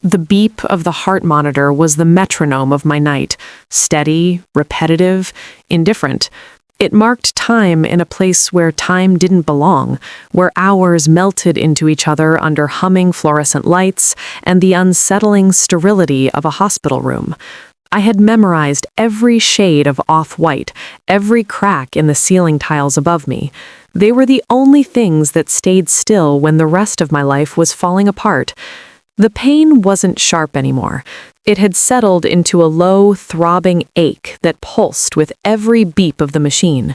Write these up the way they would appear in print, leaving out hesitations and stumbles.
The beep of the heart monitor was the metronome of my night, steady, repetitive, indifferent. It marked time in a place where time didn't belong, where hours melted into each other under humming fluorescent lights and the unsettling sterility of a hospital room. I had memorized every shade of off-white, every crack in the ceiling tiles above me. They were the only things that stayed still when the rest of my life was falling apart. The pain wasn't sharp anymore. It had settled into a low, throbbing ache that pulsed with every beep of the machine.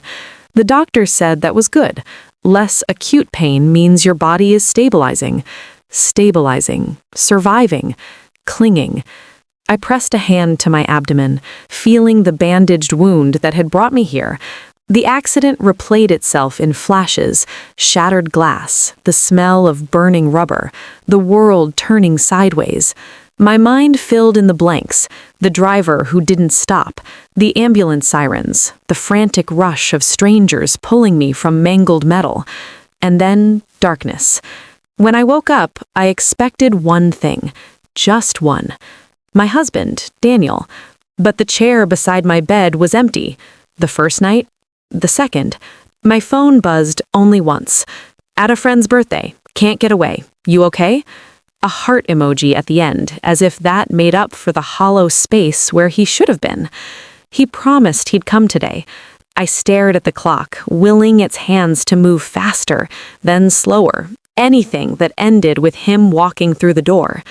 The doctor said that was good. Less acute pain means your body is stabilizing. Stabilizing, surviving, clinging. I pressed a hand to my abdomen, feeling the bandaged wound that had brought me here. The accident replayed itself in flashes, shattered glass, the smell of burning rubber, the world turning sideways. My mind filled in the blanks, the driver who didn't stop, the ambulance sirens, the frantic rush of strangers pulling me from mangled metal, and then darkness. When I woke up, I expected one thing, just one. My husband, Daniel, but the chair beside my bed was empty. The first night, the second. My phone buzzed only once. At a friend's birthday. Can't get away. You okay? A heart emoji at the end, as if that made up for the hollow space where he should have been. He promised he'd come today. I stared at the clock, willing its hands to move faster, then slower. Anything that ended with him walking through the door.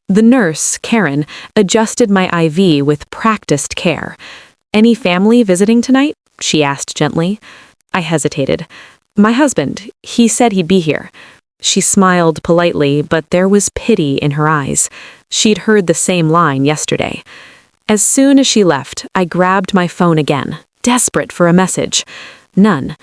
The nurse, Karen, adjusted my IV with practiced care. Any family visiting tonight? She asked gently. I hesitated. My husband, he said he'd be here. She smiled politely, but there was pity in her eyes. She'd heard the same line yesterday. As soon as she left, I grabbed my phone again, desperate for a message. None.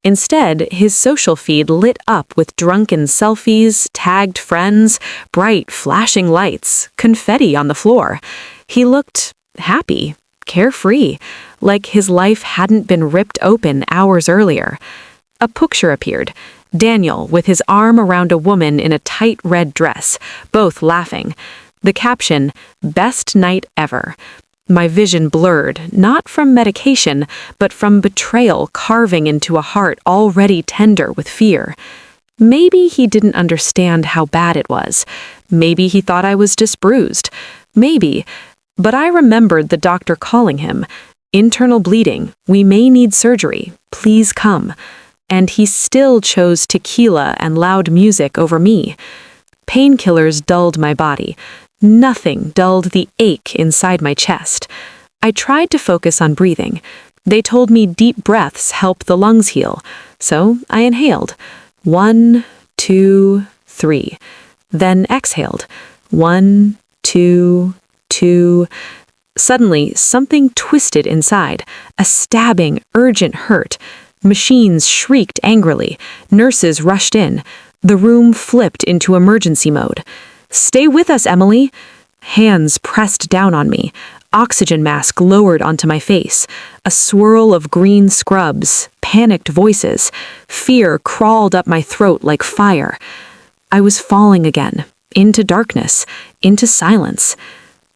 Instead, his social feed lit up with drunken selfies, tagged friends, bright flashing lights, confetti on the floor. He looked happy, carefree, like his life hadn't been ripped open hours earlier. A picture appeared. Daniel with his arm around a woman in a tight red dress, both laughing. The caption, "Best night ever." My vision blurred, not from medication, but from betrayal carving into a heart already tender with fear. Maybe he didn't understand how bad it was. Maybe he thought I was just bruised. Maybe. But I remembered the doctor calling him. Internal bleeding. We may need surgery. Please come. And he still chose tequila and loud music over me. Painkillers dulled my body. Nothing dulled the ache inside my chest. I tried to focus on breathing. They told me deep breaths help the lungs heal. So I inhaled. 1, 2, 3. Then exhaled. 1, 2, 2. Suddenly, something twisted inside. A stabbing, urgent hurt. Machines shrieked angrily. Nurses rushed in. The room flipped into emergency mode. "Stay with us, Emily." Hands pressed down on me. Oxygen mask lowered onto my face. A swirl of green scrubs, panicked voices. Fear crawled up my throat like fire. I was falling again, into darkness, into silence.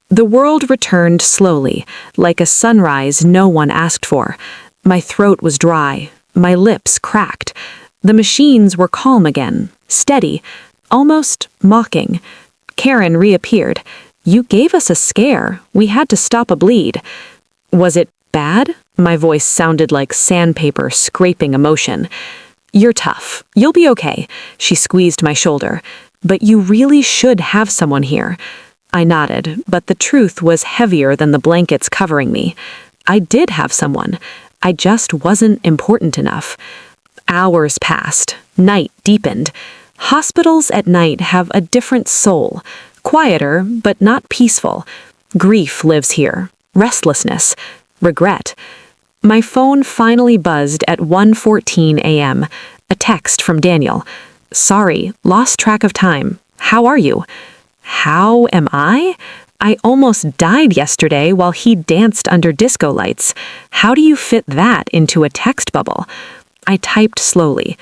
The world returned slowly, like a sunrise no one asked for. My throat was dry. My lips cracked. The machines were calm again, steady, almost mocking. Karen reappeared. "You gave us a scare. We had to stop a bleed." "Was it bad?" My voice sounded like sandpaper scraping emotion. "You're tough. You'll be okay." She squeezed my shoulder. "But you really should have someone here." I nodded, but the truth was heavier than the blankets covering me. I did have someone. I just wasn't important enough. Hours passed. Night deepened. Hospitals at night have a different soul. Quieter, but not peaceful. Grief lives here. Restlessness. Regret. My phone finally buzzed at 1:14 a.m. A text from Daniel. "Sorry, lost track of time. How are you?" How am I? I almost died yesterday while he danced under disco lights. How do you fit that into a text bubble? I typed slowly.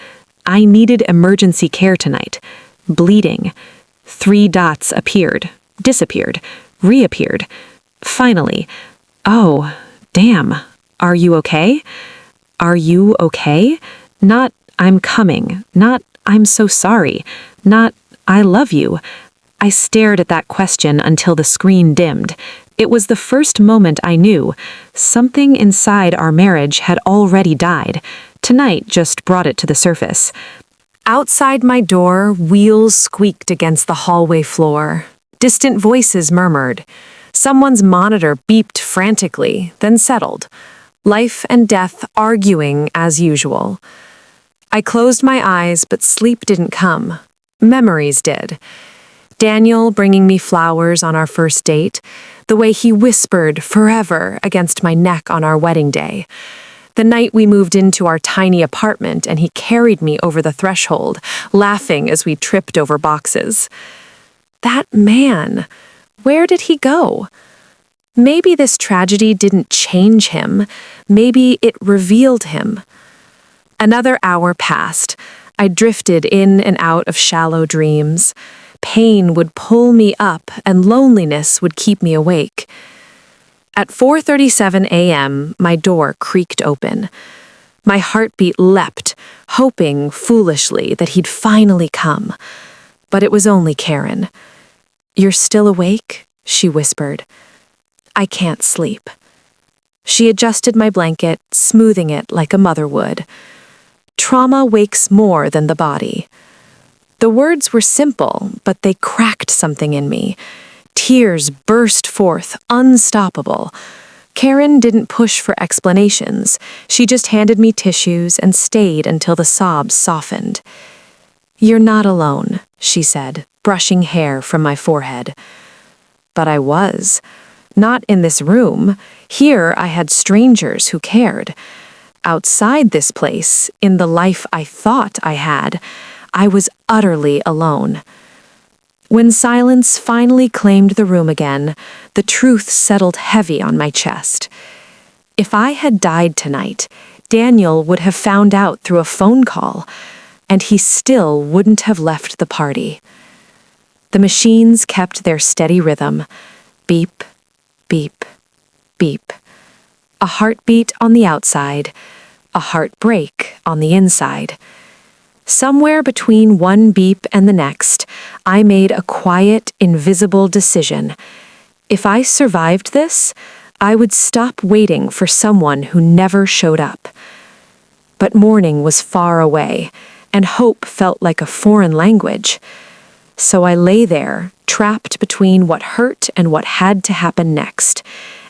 I needed emergency care tonight. Bleeding. 3 dots appeared. disappeared, reappeared. Finally, "Oh, damn. Are you okay? Are you okay?" Not, "I'm coming." Not, "I'm so sorry." Not, "I love you." I stared at that question until the screen dimmed. It was the first moment I knew something inside our marriage had already died. Tonight just brought it to the surface. Outside my door, wheels squeaked against the hallway floor. Distant voices murmured. Someone's monitor beeped frantically, then settled. Life and death arguing as usual. I closed my eyes, but sleep didn't come. Memories did. Daniel bringing me flowers on our first date, the way he whispered "forever" against my neck on our wedding day. The night we moved into our tiny apartment and he carried me over the threshold, laughing as we tripped over boxes. That man, where did he go? Maybe this tragedy didn't change him. Maybe it revealed him. Another hour passed. I drifted in and out of shallow dreams. Pain would pull me up and loneliness would keep me awake. At 4:37 a.m., my door creaked open. My heartbeat leapt, hoping foolishly that he'd finally come. But it was only Karen. "You're still awake?" she whispered. "I can't sleep." She adjusted my blanket, smoothing it like a mother would. Trauma wakes more than the body. The words were simple, but they cracked something in me. Tears burst forth, unstoppable. Karen didn't push for explanations. She just handed me tissues and stayed until the sobs softened. "You're not alone," she said, brushing hair from my forehead. But I was. Not in this room. Here I had strangers who cared. Outside this place, in the life I thought I had, I was utterly alone. When silence finally claimed the room again, the truth settled heavy on my chest. If I had died tonight, Daniel would have found out through a phone call, and he still wouldn't have left the party. The machines kept their steady rhythm. Beep, beep, beep. A heartbeat on the outside, a heartbreak on the inside. Somewhere between one beep and the next, I made a quiet, invisible decision. If I survived this, I would stop waiting for someone who never showed up. But morning was far away, and hope felt like a foreign language. So I lay there, trapped between what hurt and what had to happen next,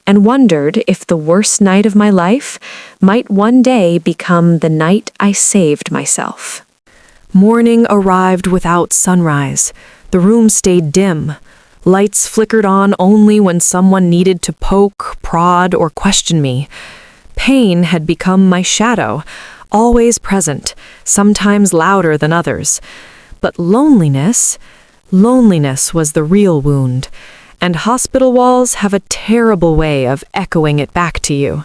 and wondered if the worst night of my life might one day become the night I saved myself. Morning arrived without sunrise. The room stayed dim. Lights flickered on only when someone needed to poke, prod, or question me. Pain had become my shadow, always present, sometimes louder than others. But loneliness was the real wound, and hospital walls have a terrible way of echoing it back to you.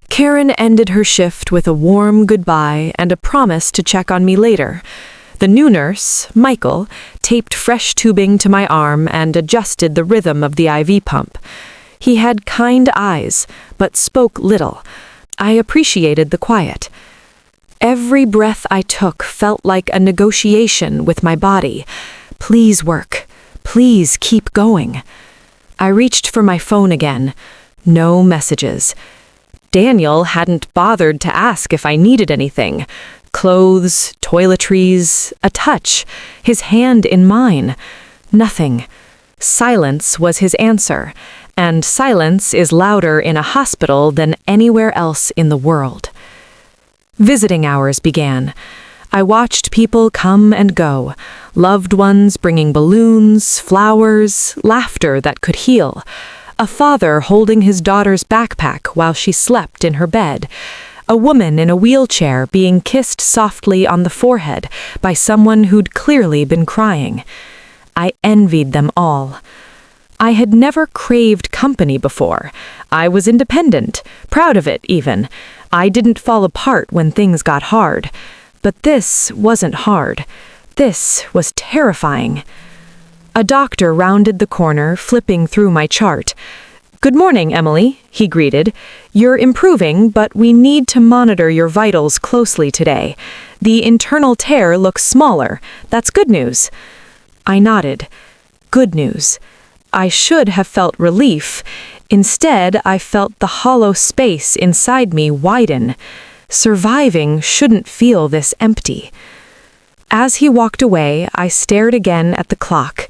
Karen ended her shift with a warm goodbye and a promise to check on me later. The new nurse, Michael, taped fresh tubing to my arm and adjusted the rhythm of the IV pump. He had kind eyes, but spoke little. I appreciated the quiet. Every breath I took felt like a negotiation with my body. Please work. Please keep going. I reached for my phone again. No messages. Daniel hadn't bothered to ask if I needed anything. Clothes, toiletries, a touch, his hand in mine. Nothing. Silence was his answer, and silence is louder in a hospital than anywhere else in the world. Visiting hours began. I watched people come and go, loved ones bringing balloons, flowers, laughter that could heal. A father holding his daughter's backpack while she slept in her bed. A woman in a wheelchair being kissed softly on the forehead by someone who'd clearly been crying. I envied them all. I had never craved company before. I was independent, proud of it even. I didn't fall apart when things got hard. But this wasn't hard. This was terrifying. A doctor rounded the corner, flipping through my chart. "Good morning, Emily," he greeted. "You're improving, but we need to monitor your vitals closely today. The internal tear looks smaller. That's good news." I nodded. Good news. I should have felt relief. Instead, I felt the hollow space inside me widen. Surviving shouldn't feel this empty. As he walked away, I stared again at the clock.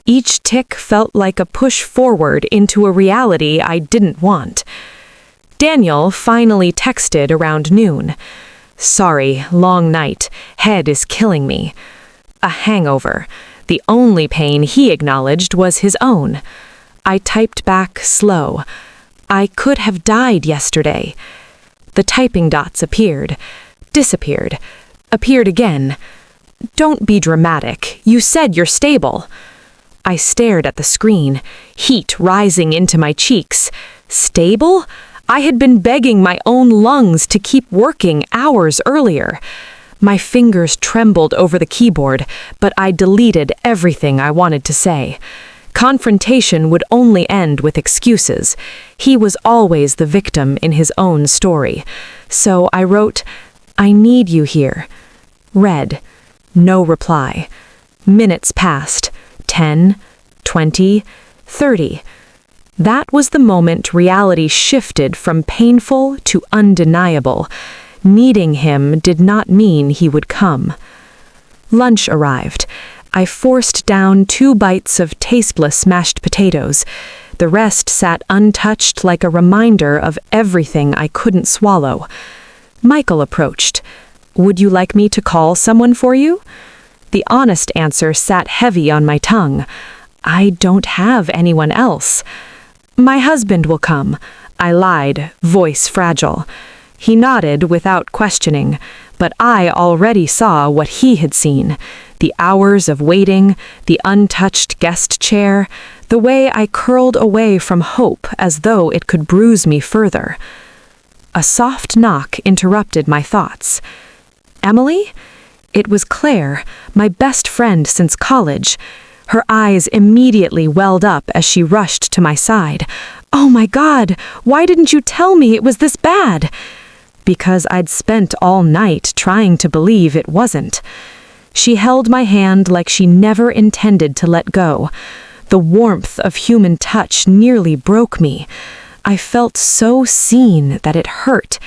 Each tick felt like a push forward into a reality I didn't want. Daniel finally texted around noon. "Sorry, long night. Head is killing me." A hangover. The only pain he acknowledged was his own. I typed back slow. "I could have died yesterday." The typing dots appeared, disappeared, appeared again. "Don't be dramatic. You said you're stable." I stared at the screen, heat rising into my cheeks. Stable? I had been begging my own lungs to keep working hours earlier. My fingers trembled over the keyboard, but I deleted everything I wanted to say. Confrontation would only end with excuses. He was always the victim in his own story. So I wrote, "I need you here." Read. No reply. Minutes passed. 10, 20, 30. That was the moment reality shifted from painful to undeniable. Needing him did not mean he would come. Lunch arrived. I forced down 2 bites of tasteless mashed potatoes. The rest sat untouched like a reminder of everything I couldn't swallow. Michael approached. "Would you like me to call someone for you?" The honest answer sat heavy on my tongue. "I don't have anyone else." "My husband will come," I lied, voice fragile. He nodded without questioning, but I already saw what he had seen. The hours of waiting, the untouched guest chair, the way I curled away from hope as though it could bruise me further. A soft knock interrupted my thoughts. "Emily?" It was Claire, my best friend since college. Her eyes immediately welled up as she rushed to my side. "Oh my God, why didn't you tell me it was this bad?" Because I'd spent all night trying to believe it wasn't. She held my hand like she never intended to let go. The warmth of human touch nearly broke me. I felt so seen that it hurt.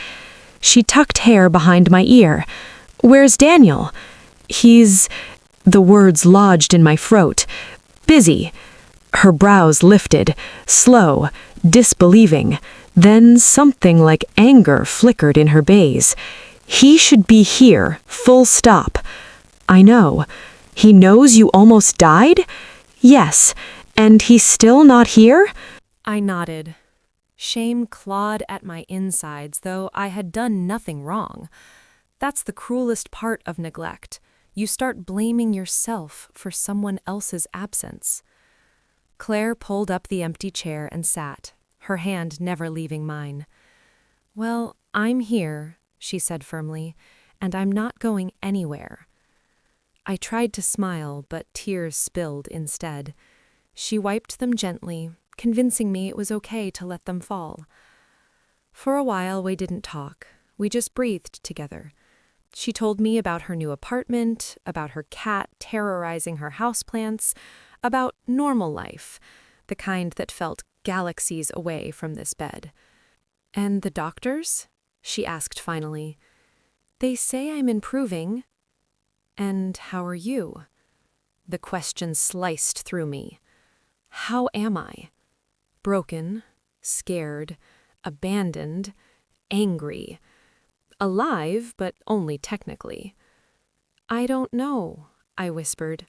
She tucked hair behind my ear. "Where's Daniel?" "He's..." The words lodged in my throat. "Busy." Her brows lifted, slow, disbelieving. Then something like anger flickered in her gaze. "He should be here, full stop." "I know. He knows you almost died?" "Yes. And he's still not here?" I nodded. Shame clawed at my insides, though I had done nothing wrong. That's the cruelest part of neglect. You start blaming yourself for someone else's absence. Claire pulled up the empty chair and sat, her hand never leaving mine. "Well, I'm here," she said firmly, "and I'm not going anywhere." I tried to smile, but tears spilled instead. She wiped them gently, convincing me it was okay to let them fall. For a while we didn't talk. We just breathed together. She told me about her new apartment, about her cat terrorizing her houseplants, about normal life, the kind that felt galaxies away from this bed. "And the doctors?" she asked finally. "They say I'm improving." "And how are you?" The question sliced through me. How am I? Broken, scared, abandoned, angry. Alive, but only technically. "I don't know," I whispered.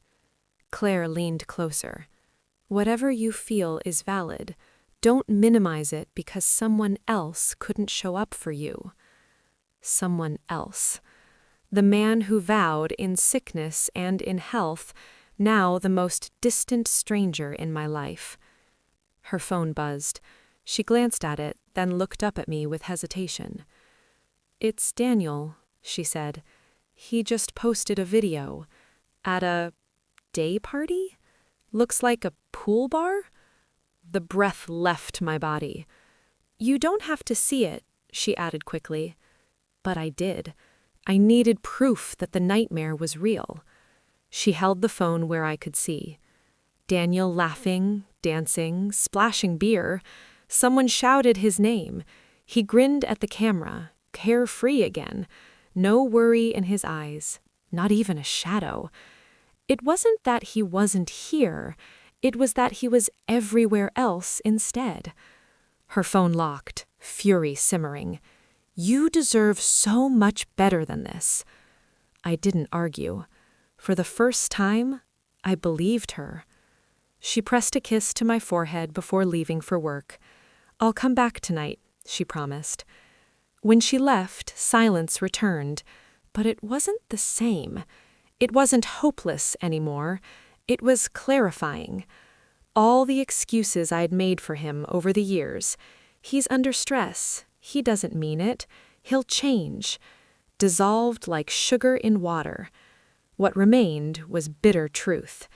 Claire leaned closer. "Whatever you feel is valid. Don't minimize it because someone else couldn't show up for you." Someone else. The man who vowed in sickness and in health, now the most distant stranger in my life. Her phone buzzed. She glanced at it, then looked up at me with hesitation. "It's Daniel," she said. "He just posted a video. At a day party?" Looks like a pool bar? The breath left my body. You don't have to see it, she added quickly. But I did. I needed proof that the nightmare was real. She held the phone where I could see. Daniel laughing, dancing, splashing beer. Someone shouted his name. He grinned at the camera, carefree again. No worry in his eyes, not even a shadow. It wasn't that he wasn't here. It was that he was everywhere else instead. Her phone locked, fury simmering. You deserve so much better than this. I didn't argue. For the first time, I believed her. She pressed a kiss to my forehead before leaving for work. I'll come back tonight, she promised. When she left, silence returned, but it wasn't the same. It wasn't hopeless anymore. It was clarifying. All the excuses I'd made for him over the years. He's under stress. He doesn't mean it. He'll change. Dissolved like sugar in water. What remained was bitter truth.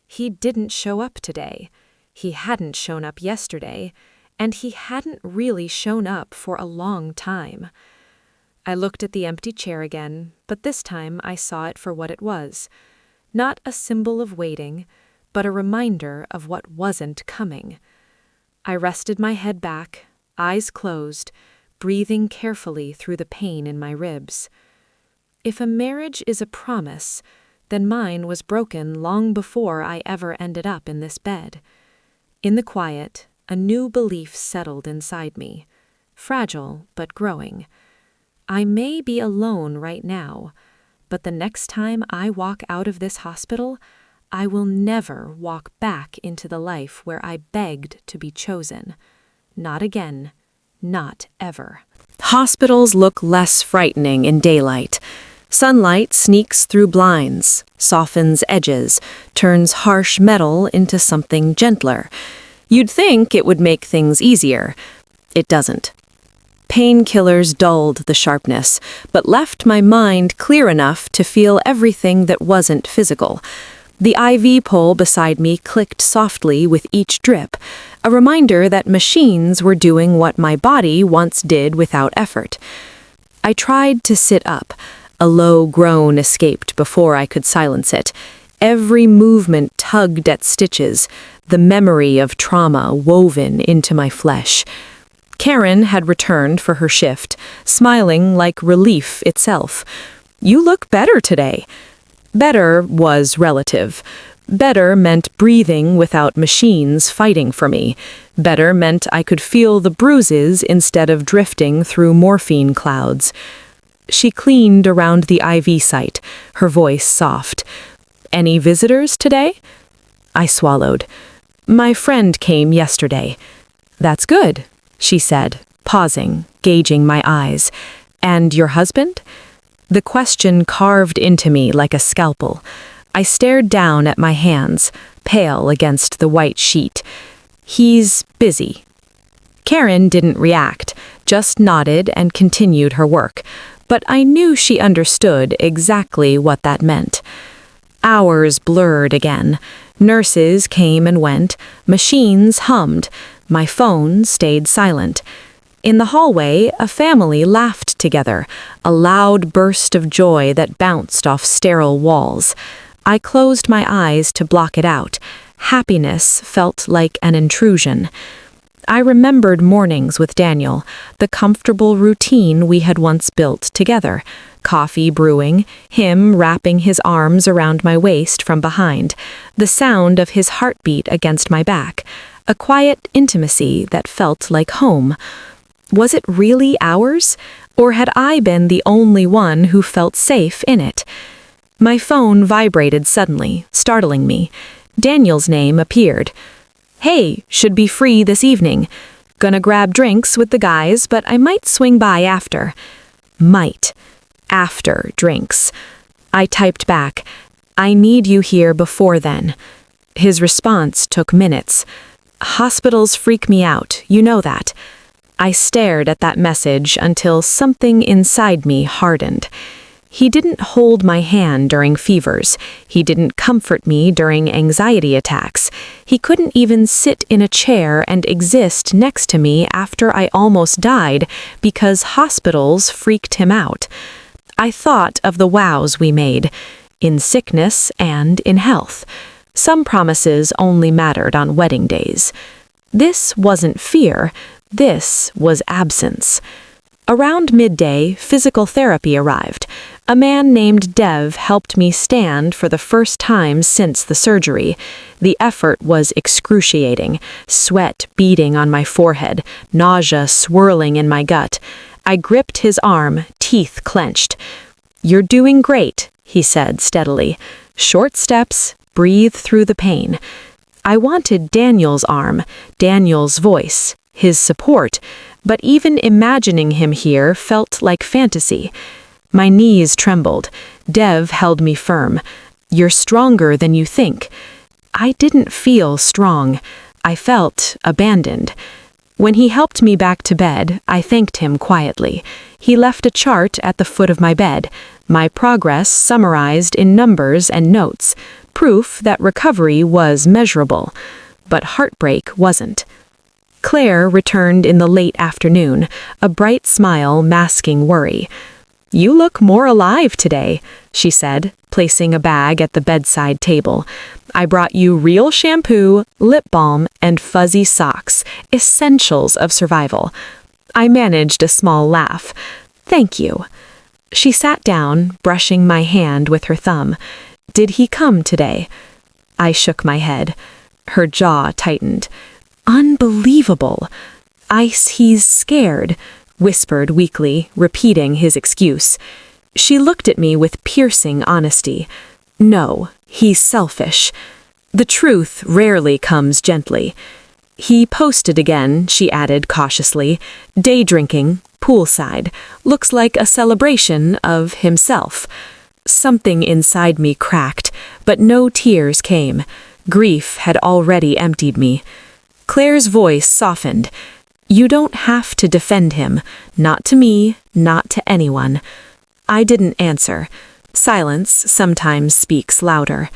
He didn't show up today. He hadn't shown up yesterday. And he hadn't really shown up for a long time. I looked at the empty chair again, but this time I saw it for what it was. Not a symbol of waiting, but a reminder of what wasn't coming. I rested my head back, eyes closed, breathing carefully through the pain in my ribs. If a marriage is a promise, then mine was broken long before I ever ended up in this bed. In the quiet, a new belief settled inside me, fragile but growing. I may be alone right now, but the next time I walk out of this hospital, I will never walk back into the life where I begged to be chosen. Not again, not ever. Hospitals look less frightening in daylight. Sunlight sneaks through blinds, softens edges, turns harsh metal into something gentler. You'd think it would make things easier. It doesn't. Painkillers dulled the sharpness, but left my mind clear enough to feel everything that wasn't physical. The IV pole beside me clicked softly with each drip, a reminder that machines were doing what my body once did without effort. I tried to sit up. A low groan escaped before I could silence it. Every movement tugged at stitches, the memory of trauma woven into my flesh. Karen had returned for her shift, smiling like relief itself. You look better today. Better was relative. Better meant breathing without machines fighting for me. Better meant I could feel the bruises instead of drifting through morphine clouds. She cleaned around the IV site, her voice soft. Any visitors today? I swallowed. My friend came yesterday. That's good, she said, pausing, gauging my eyes. And your husband? The question carved into me like a scalpel. I stared down at my hands, pale against the white sheet. He's busy. Karen didn't react, just nodded and continued her work. But I knew she understood exactly what that meant. Hours blurred again. Nurses came and went. Machines hummed. My phone stayed silent. In the hallway, a family laughed together, a loud burst of joy that bounced off sterile walls. I closed my eyes to block it out. Happiness felt like an intrusion. I remembered mornings with Daniel, the comfortable routine we had once built together. Coffee brewing, him wrapping his arms around my waist from behind, the sound of his heartbeat against my back, a quiet intimacy that felt like home. Was it really ours, or had I been the only one who felt safe in it? My phone vibrated suddenly, startling me. Daniel's name appeared. Hey, should be free this evening. Gonna grab drinks with the guys, but I might swing by after. Might. After drinks. I typed back, I need you here before then. His response took minutes. Hospitals freak me out, you know that. I stared at that message until something inside me hardened. He didn't hold my hand during fevers. He didn't comfort me during anxiety attacks. He couldn't even sit in a chair and exist next to me after I almost died because hospitals freaked him out. I thought of the vows we made, in sickness and in health. Some promises only mattered on wedding days. This wasn't fear. This was absence. Around midday, physical therapy arrived. A man named Dev helped me stand for the first time since the surgery. The effort was excruciating, sweat beading on my forehead, nausea swirling in my gut. I gripped his arm, teeth clenched. "You're doing great," he said steadily. "Short steps, breathe through the pain." I wanted Daniel's arm, Daniel's voice, his support, but even imagining him here felt like fantasy. My knees trembled. Dev held me firm. "You're stronger than you think." I didn't feel strong. I felt abandoned. When he helped me back to bed, I thanked him quietly. He left a chart at the foot of my bed, my progress summarized in numbers and notes, proof that recovery was measurable. But heartbreak wasn't. Claire returned in the late afternoon, a bright smile masking worry. "You look more alive today," she said, placing a bag at the bedside table. "I brought you real shampoo, lip balm, and fuzzy socks, essentials of survival." I managed a small laugh. "Thank you." She sat down, brushing my hand with her thumb. "Did he come today?" I shook my head. Her jaw tightened. "Unbelievable." "He's scared," whispered weakly, repeating his excuse. She looked at me with piercing honesty. "No, he's selfish." The truth rarely comes gently. "He posted again," she added cautiously. "Day drinking, poolside. Looks like a celebration of himself." Something inside me cracked, but no tears came. Grief had already emptied me. Claire's voice softened. "You don't have to defend him. Not to me, not to anyone." I didn't answer. Silence sometimes speaks louder.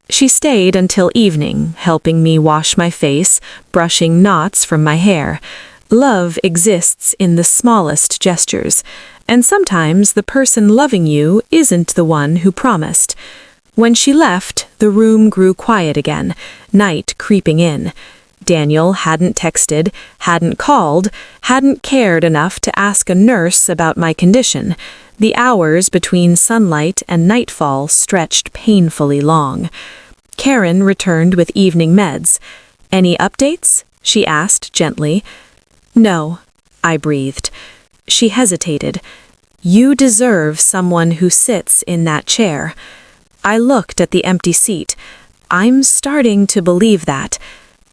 She stayed until evening, helping me wash my face, brushing knots from my hair. Love exists in the smallest gestures, and sometimes the person loving you isn't the one who promised. When she left, the room grew quiet again, night creeping in. Daniel hadn't texted, hadn't called, hadn't cared enough to ask a nurse about my condition. The hours between sunlight and nightfall stretched painfully long. Karen returned with evening meds. "Any updates?" she asked gently. "No," I breathed. She hesitated. "You deserve someone who sits in that chair." I looked at the empty seat. I'm starting to believe that.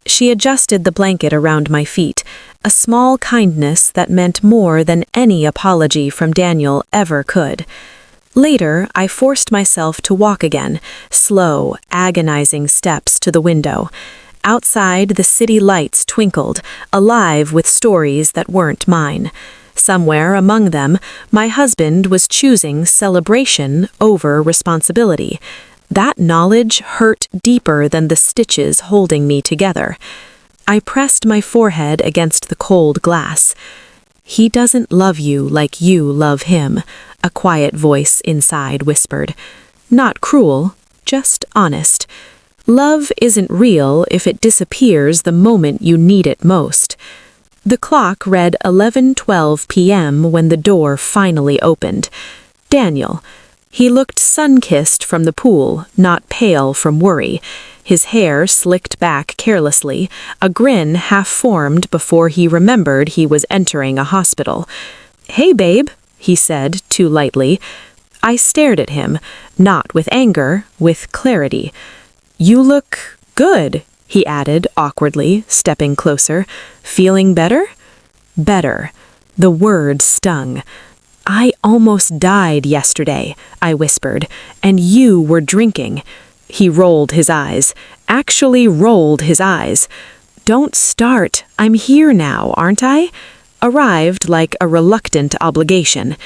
She adjusted the blanket around my feet, a small kindness that meant more than any apology from Daniel ever could. Later, I forced myself to walk again, slow, agonizing steps to the window. Outside, the city lights twinkled, alive with stories that weren't mine. Somewhere among them, my husband was choosing celebration over responsibility. That knowledge hurt deeper than the stitches holding me together. I pressed my forehead against the cold glass. "He doesn't love you like you love him," a quiet voice inside whispered. Not cruel, just honest. Love isn't real if it disappears the moment you need it most. The clock read 11:12 p.m. when the door finally opened. Daniel. He looked sun-kissed from the pool, not pale from worry. His hair slicked back carelessly, a grin half-formed before he remembered he was entering a hospital. "Hey, babe," he said, too lightly. I stared at him, not with anger, with clarity. "You look good," he added awkwardly, stepping closer. "Feeling better?" Better. The word stung. "I almost died yesterday," I whispered, "and you were drinking." He rolled his eyes, actually rolled his eyes. "Don't start. I'm here now, aren't I?" Arrived like a reluctant obligation.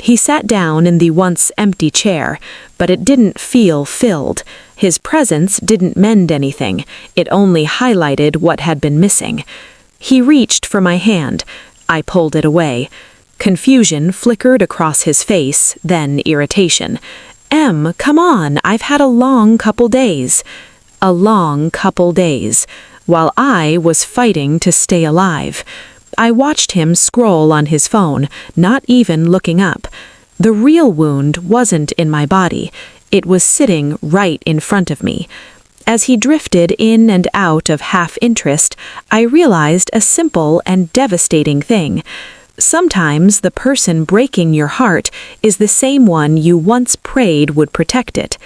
He sat down in the once empty chair, but it didn't feel filled. His presence didn't mend anything. It only highlighted what had been missing. He reached for my hand. I pulled it away. Confusion flickered across his face, then irritation. "Em, come on, I've had a long couple days." A long couple days, while I was fighting to stay alive. I watched him scroll on his phone, not even looking up. The real wound wasn't in my body. It was sitting right in front of me. As he drifted in and out of half-interest, I realized a simple and devastating thing. Sometimes the person breaking your heart is the same one you once prayed would protect it.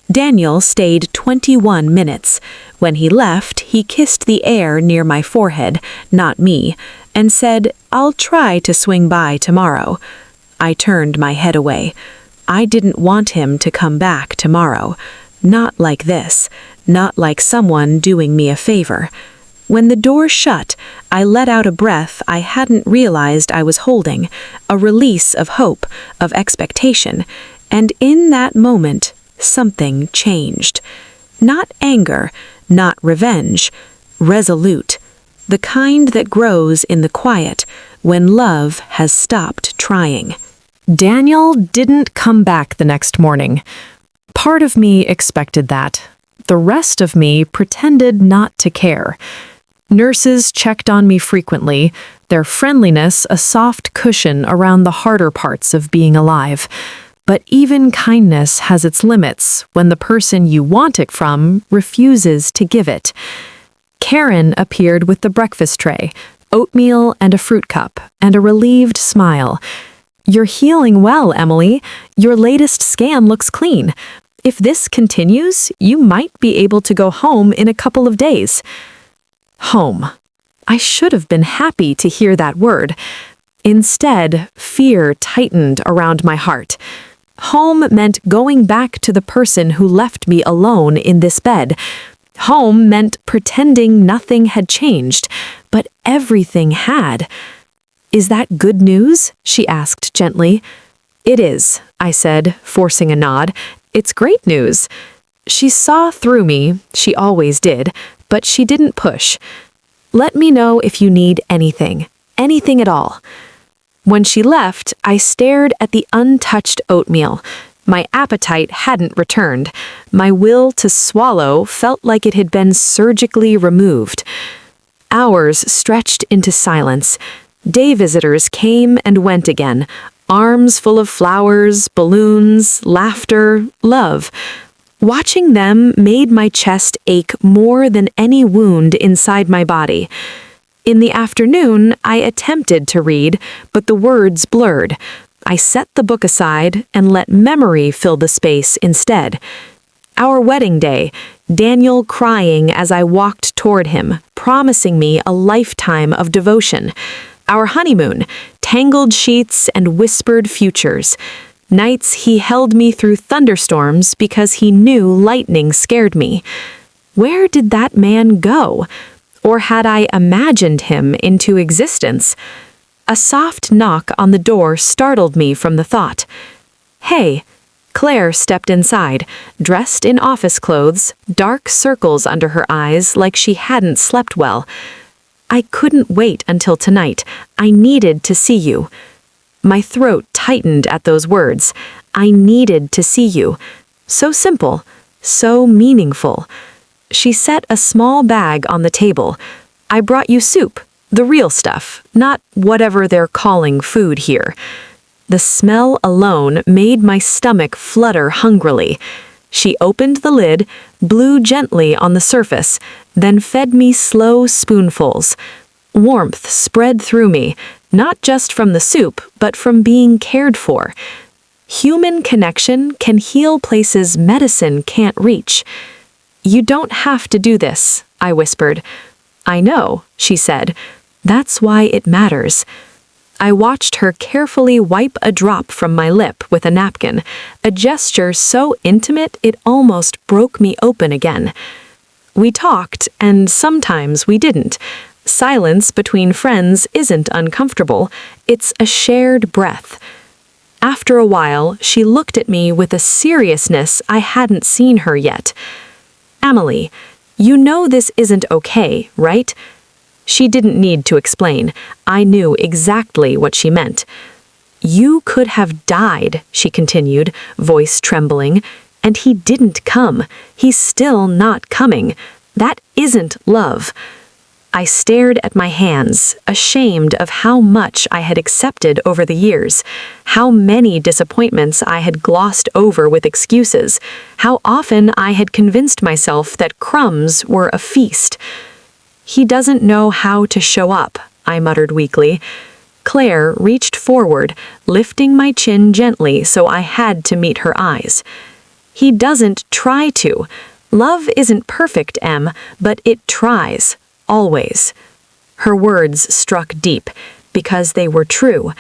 Daniel stayed 21 minutes. When he left, he kissed the air near my forehead, not me, and said, "I'll try to swing by tomorrow." I turned my head away. I didn't want him to come back tomorrow. Not like this. Not like someone doing me a favor. When the door shut, I let out a breath I hadn't realized I was holding, a release of hope, of expectation, and in that moment, something changed. Not anger, not revenge, resolute. The kind that grows in the quiet when love has stopped trying. Daniel didn't come back the next morning. Part of me expected that. The rest of me pretended not to care. Nurses checked on me frequently, their friendliness a soft cushion around the harder parts of being alive. But even kindness has its limits when the person you want it from refuses to give it. Karen appeared with the breakfast tray, oatmeal and a fruit cup, and a relieved smile. "You're healing well, Emily. Your latest scan looks clean. If this continues, you might be able to go home in a couple of days." Home. I should have been happy to hear that word. Instead, fear tightened around my heart. Home meant going back to the person who left me alone in this bed. Home meant pretending nothing had changed, but everything had. "Is that good news?" she asked gently. "It is," I said, forcing a nod. "It's great news." She saw through me, she always did, but she didn't push. "Let me know if you need anything at all." When she left, I stared at the untouched oatmeal. My appetite hadn't returned. My will to swallow felt like it had been surgically removed. Hours stretched into silence. Day visitors came and went again, arms full of flowers, balloons, laughter, love. Watching them made my chest ache more than any wound inside my body. In the afternoon, I attempted to read, but the words blurred. I set the book aside and let memory fill the space instead. Our wedding day, Daniel crying as I walked toward him, promising me a lifetime of devotion. Our honeymoon, tangled sheets and whispered futures. Nights he held me through thunderstorms because he knew lightning scared me. Where did that man go? Or had I imagined him into existence? A soft knock on the door startled me from the thought. "Hey." Claire stepped inside, dressed in office clothes, dark circles under her eyes like she hadn't slept well. "I couldn't wait until tonight. I needed to see you." My throat tightened at those words. I needed to see you. So simple, so meaningful. She set a small bag on the table. "I brought you soup, the real stuff, not whatever they're calling food here." The smell alone made my stomach flutter hungrily. She opened the lid, blew gently on the surface, then fed me slow spoonfuls. Warmth spread through me, not just from the soup, but from being cared for. Human connection can heal places medicine can't reach. "You don't have to do this," I whispered. "I know," she said. "That's why it matters." I watched her carefully wipe a drop from my lip with a napkin, a gesture so intimate it almost broke me open again. We talked, and sometimes we didn't. Silence between friends isn't uncomfortable. It's a shared breath. After a while, she looked at me with a seriousness I hadn't seen her yet. "Emily, you know this isn't okay, right?" She didn't need to explain. I knew exactly what she meant. "You could have died," she continued, voice trembling, "and he didn't come. He's still not coming. That isn't love." I stared at my hands, ashamed of how much I had accepted over the years, how many disappointments I had glossed over with excuses, how often I had convinced myself that crumbs were a feast. "He doesn't know how to show up," I muttered weakly. Claire reached forward, lifting my chin gently so I had to meet her eyes. "He doesn't try to. Love isn't perfect, Em, but it tries. Always." Her words struck deep, because they were true.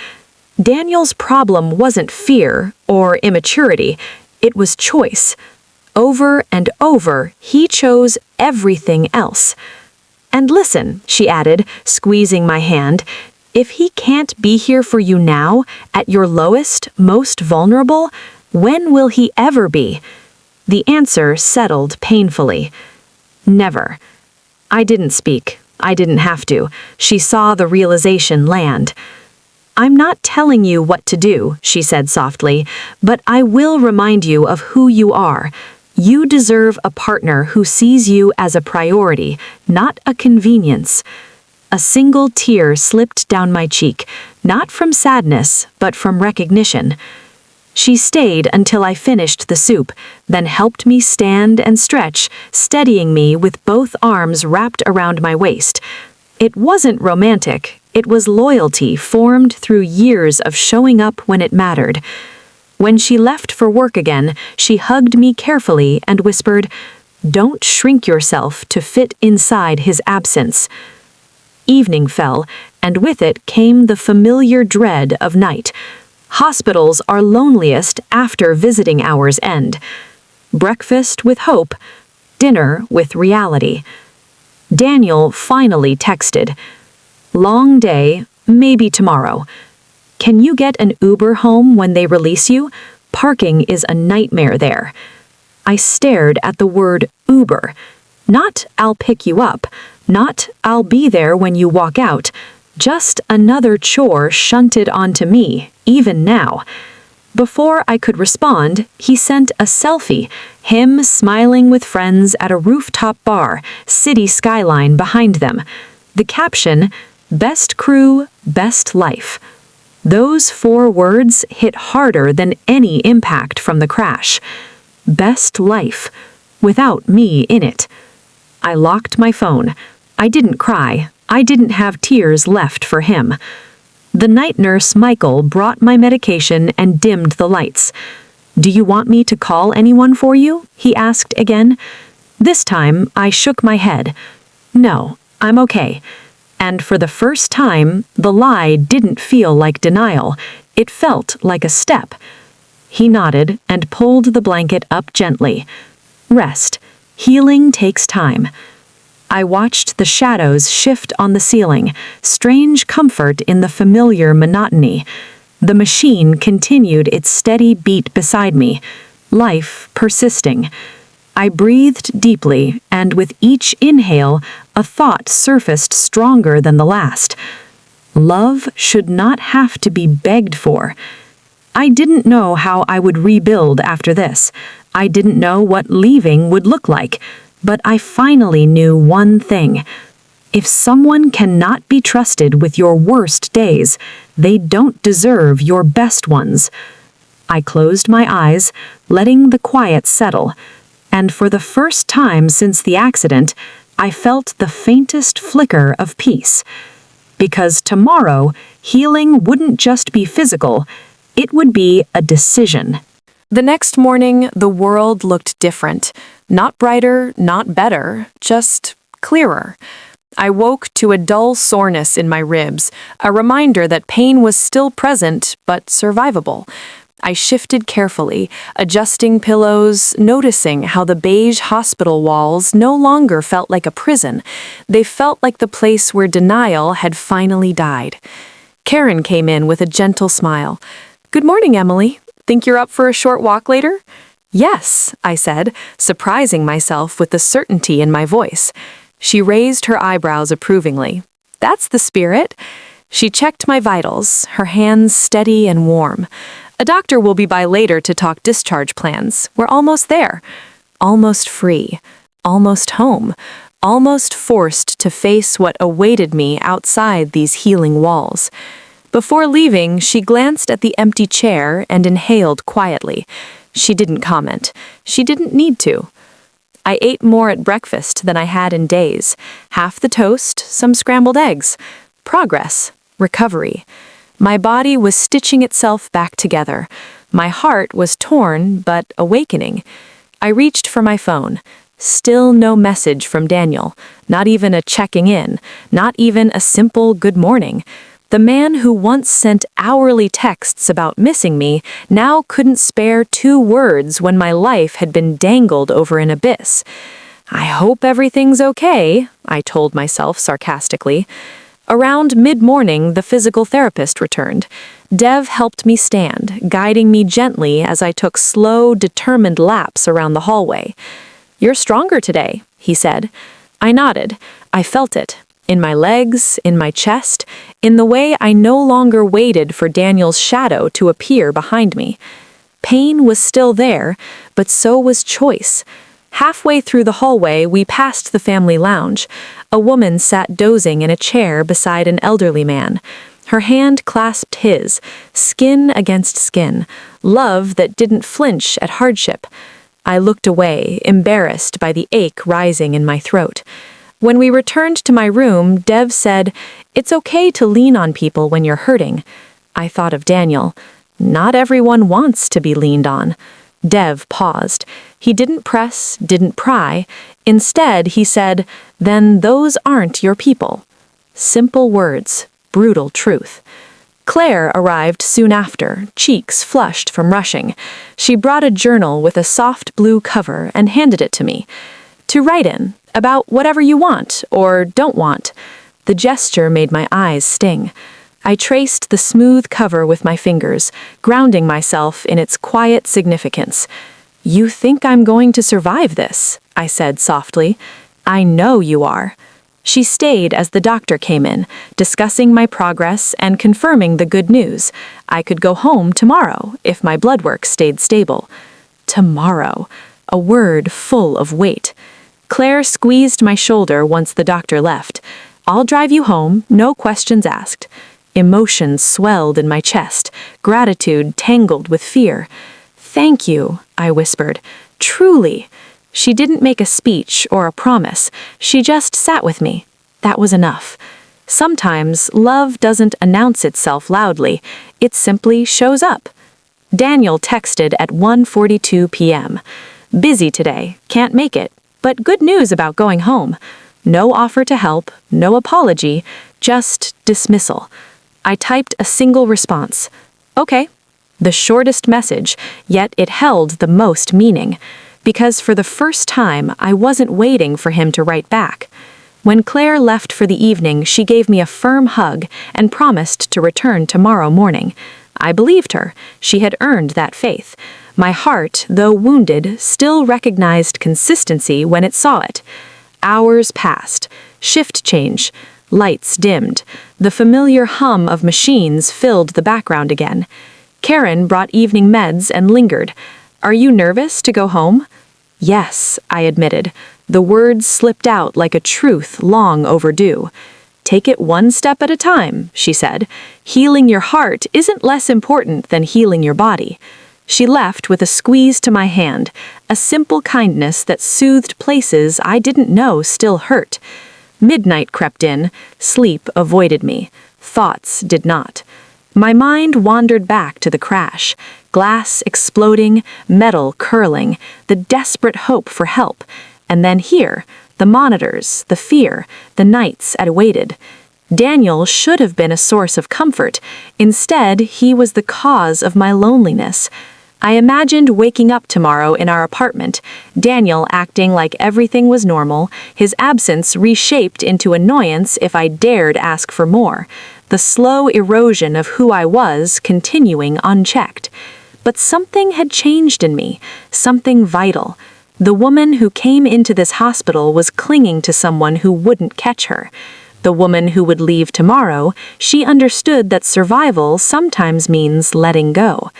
Daniel's problem wasn't fear or immaturity, it was choice. Over and over, he chose everything else. "And listen," she added, squeezing my hand, "if he can't be here for you now, at your lowest, most vulnerable, when will he ever be?" The answer settled painfully. Never. I didn't speak. I didn't have to. She saw the realization land. "I'm not telling you what to do," she said softly, "but I will remind you of who you are. You deserve a partner who sees you as a priority, not a convenience." A single tear slipped down my cheek, not from sadness, but from recognition. She stayed until I finished the soup, then helped me stand and stretch, steadying me with both arms wrapped around my waist. It wasn't romantic, it was loyalty formed through years of showing up when it mattered. When she left for work again, she hugged me carefully and whispered, "Don't shrink yourself to fit inside his absence." Evening fell, and with it came the familiar dread of night. Hospitals are loneliest after visiting hours end. Breakfast with hope, dinner with reality. Daniel finally texted, "Long day, maybe tomorrow. Can you get an Uber home when they release you? Parking is a nightmare there." I stared at the word Uber. Not "I'll pick you up," not "I'll be there when you walk out," just another chore shunted onto me, even now. Before I could respond, he sent a selfie, him smiling with friends at a rooftop bar, city skyline behind them. The caption, "Best crew, best life." Those 4 words hit harder than any impact from the crash. Best life, without me in it. I locked my phone. I didn't cry. I didn't have tears left for him. The night nurse, Michael, brought my medication and dimmed the lights. "Do you want me to call anyone for you?" he asked again. This time, I shook my head. "No, I'm okay." And for the first time, the lie didn't feel like denial. It felt like a step. He nodded and pulled the blanket up gently. "Rest. Healing takes time." I watched the shadows shift on the ceiling, strange comfort in the familiar monotony. The machine continued its steady beat beside me, life persisting. I breathed deeply, and with each inhale, a thought surfaced stronger than the last. Love should not have to be begged for. I didn't know how I would rebuild after this. I didn't know what leaving would look like. But I finally knew one thing. If someone cannot be trusted with your worst days, they don't deserve your best ones. I closed my eyes, letting the quiet settle, and for the first time since the accident, I felt the faintest flicker of peace. Because tomorrow, healing wouldn't just be physical, it would be a decision. The next morning, the world looked different. Not brighter, not better, just clearer. I woke to a dull soreness in my ribs, a reminder that pain was still present, but survivable. I shifted carefully, adjusting pillows, noticing how the beige hospital walls no longer felt like a prison. They felt like the place where denial had finally died. Karen came in with a gentle smile. Good morning, Emily. Think you're up for a short walk later? Yes, I said, surprising myself with the certainty in my voice. She raised her eyebrows approvingly. That's the spirit. She checked my vitals, her hands steady and warm. A doctor will be by later to talk discharge plans. We're almost there. Almost free. Almost home. Almost forced to face what awaited me outside these healing walls. Before leaving, she glanced at the empty chair and inhaled quietly. She didn't comment. She didn't need to. I ate more at breakfast than I had in days. Half the toast, some scrambled eggs. Progress. Recovery. My body was stitching itself back together. My heart was torn, but awakening. I reached for my phone. Still no message from Daniel. Not even a checking in. Not even a simple good morning. The man who once sent hourly texts about missing me now couldn't spare 2 words when my life had been dangled over an abyss. I hope everything's okay, I told myself sarcastically. Around mid-morning, the physical therapist returned. Dev helped me stand, guiding me gently as I took slow, determined laps around the hallway. "You're stronger today," he said. I nodded. I felt it. In my legs, in my chest, in the way I no longer waited for Daniel's shadow to appear behind me. Pain was still there, but so was choice. Halfway through the hallway, we passed the family lounge. A woman sat dozing in a chair beside an elderly man. Her hand clasped his, skin against skin, love that didn't flinch at hardship. I looked away, embarrassed by the ache rising in my throat. When we returned to my room, Dev said, "It's okay to lean on people when you're hurting." I thought of Daniel. Not everyone wants to be leaned on. Dev paused. He didn't press, didn't pry. Instead, he said, "Then those aren't your people." Simple words, brutal truth. Claire arrived soon after, cheeks flushed from rushing. She brought a journal with a soft blue cover and handed it to me. "To write in, about whatever you want or don't want." The gesture made my eyes sting. I traced the smooth cover with my fingers, grounding myself in its quiet significance. "You think I'm going to survive this?" I said softly. "I know you are." She stayed as the doctor came in, discussing my progress and confirming the good news. I could go home tomorrow if my blood work stayed stable. Tomorrow. A word full of weight. Claire squeezed my shoulder once the doctor left. "I'll drive you home, no questions asked." Emotions swelled in my chest, gratitude tangled with fear. "Thank you," I whispered. "Truly." She didn't make a speech or a promise. She just sat with me. That was enough. Sometimes love doesn't announce itself loudly. It simply shows up. Daniel texted at 1:42 p.m. "Busy today, can't make it, but good news about going home." No offer to help, no apology, just dismissal. I typed a single response. "Okay." The shortest message, yet it held the most meaning. Because for the first time, I wasn't waiting for him to write back. When Claire left for the evening, she gave me a firm hug and promised to return tomorrow morning. I believed her. She had earned that faith. My heart, though wounded, still recognized consistency when it saw it. Hours passed. Shift change. Lights dimmed. The familiar hum of machines filled the background again. Karen brought evening meds and lingered. "Are you nervous to go home?" "Yes," I admitted. The words slipped out like a truth long overdue. "Take it one step at a time," she said. "Healing your heart isn't less important than healing your body." She left with a squeeze to my hand, a simple kindness that soothed places I didn't know still hurt. Midnight crept in. Sleep avoided me. Thoughts did not. My mind wandered back to the crash. Glass exploding, metal curling, the desperate hope for help. And then here, the monitors, the fear, the nights I waited. Daniel should have been a source of comfort. Instead, he was the cause of my loneliness. I imagined waking up tomorrow in our apartment, Daniel acting like everything was normal, his absence reshaped into annoyance if I dared ask for more. the slow erosion of who I was continuing unchecked. But something had changed in me, something vital. The woman who came into this hospital was clinging to someone who wouldn't catch her. The woman who would leave tomorrow, she understood that survival sometimes means letting go.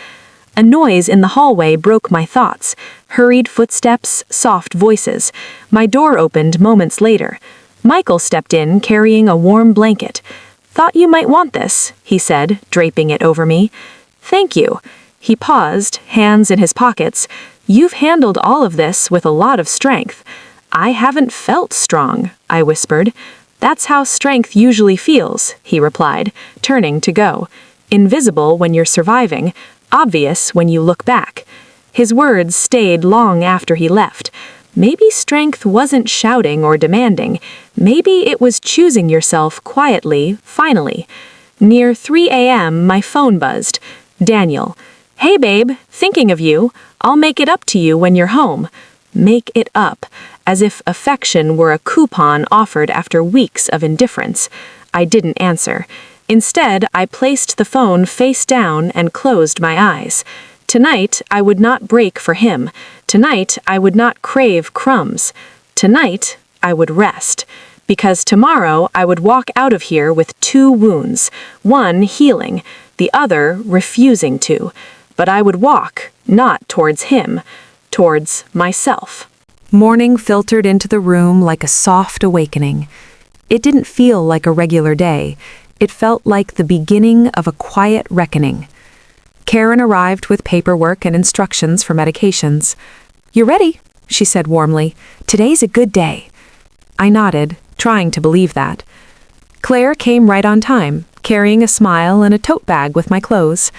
A noise in the hallway broke my thoughts. Hurried footsteps, soft voices. My door opened moments later. Michael stepped in carrying a warm blanket. "Thought you might want this," he said, draping it over me. "Thank you." He paused, hands in his pockets. "You've handled all of this with a lot of strength." "I haven't felt strong," I whispered. "That's how strength usually feels," he replied, turning to go. "Invisible when you're surviving, obvious when you look back." His words stayed long after he left. Maybe strength wasn't shouting or demanding. Maybe it was choosing yourself quietly, finally. Near 3 a.m., my phone buzzed. Daniel. "Hey babe, thinking of you. I'll make it up to you when you're home." Make it up, as if affection were a coupon offered after weeks of indifference. I didn't answer. Instead, I placed the phone face down and closed my eyes. Tonight, I would not break for him. Tonight, I would not crave crumbs. Tonight, I would rest. Because tomorrow, I would walk out of here with 2 wounds, one healing, the other refusing to. But I would walk, not towards him, towards myself. Morning filtered into the room like a soft awakening. It didn't feel like a regular day. It felt like the beginning of a quiet reckoning. Karen arrived with paperwork and instructions for medications. "You're ready," she said warmly. "Today's a good day." I nodded, trying to believe that. Claire came right on time, carrying a smile and a tote bag with my clothes.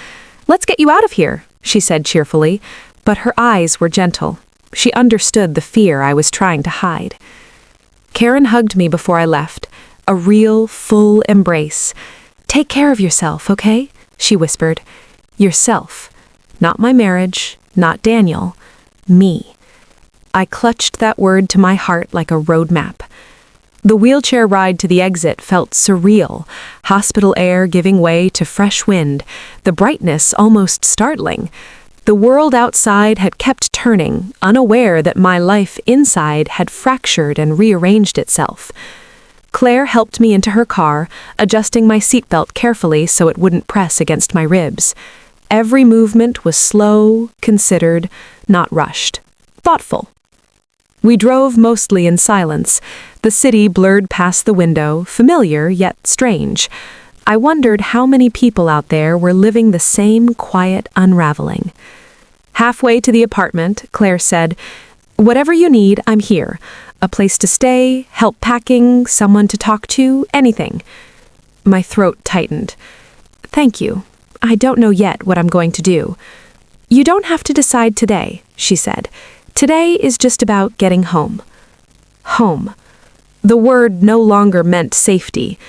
"Let's get you out of here," she said cheerfully, but her eyes were gentle. She understood the fear I was trying to hide. Karen hugged me before I left, a real, full embrace. "Take care of yourself, okay?" she whispered. Yourself. Not my marriage, not Daniel. Me. I clutched that word to my heart like a roadmap. The wheelchair ride to the exit felt surreal, hospital air giving way to fresh wind, the brightness almost startling. The world outside had kept turning, unaware that my life inside had fractured and rearranged itself. Claire helped me into her car, adjusting my seatbelt carefully so it wouldn't press against my ribs. Every movement was slow, considered, not rushed. Thoughtful. We drove mostly in silence. The city blurred past the window, familiar yet strange. I wondered how many people out there were living the same quiet unraveling. Halfway to the apartment, Claire said, "Whatever you need, I'm here. A place to stay, help packing, someone to talk to, anything." My throat tightened. "Thank you. I don't know yet what I'm going to do." "You don't have to decide today," she said. "Today is just about getting home." Home. The word no longer meant safety.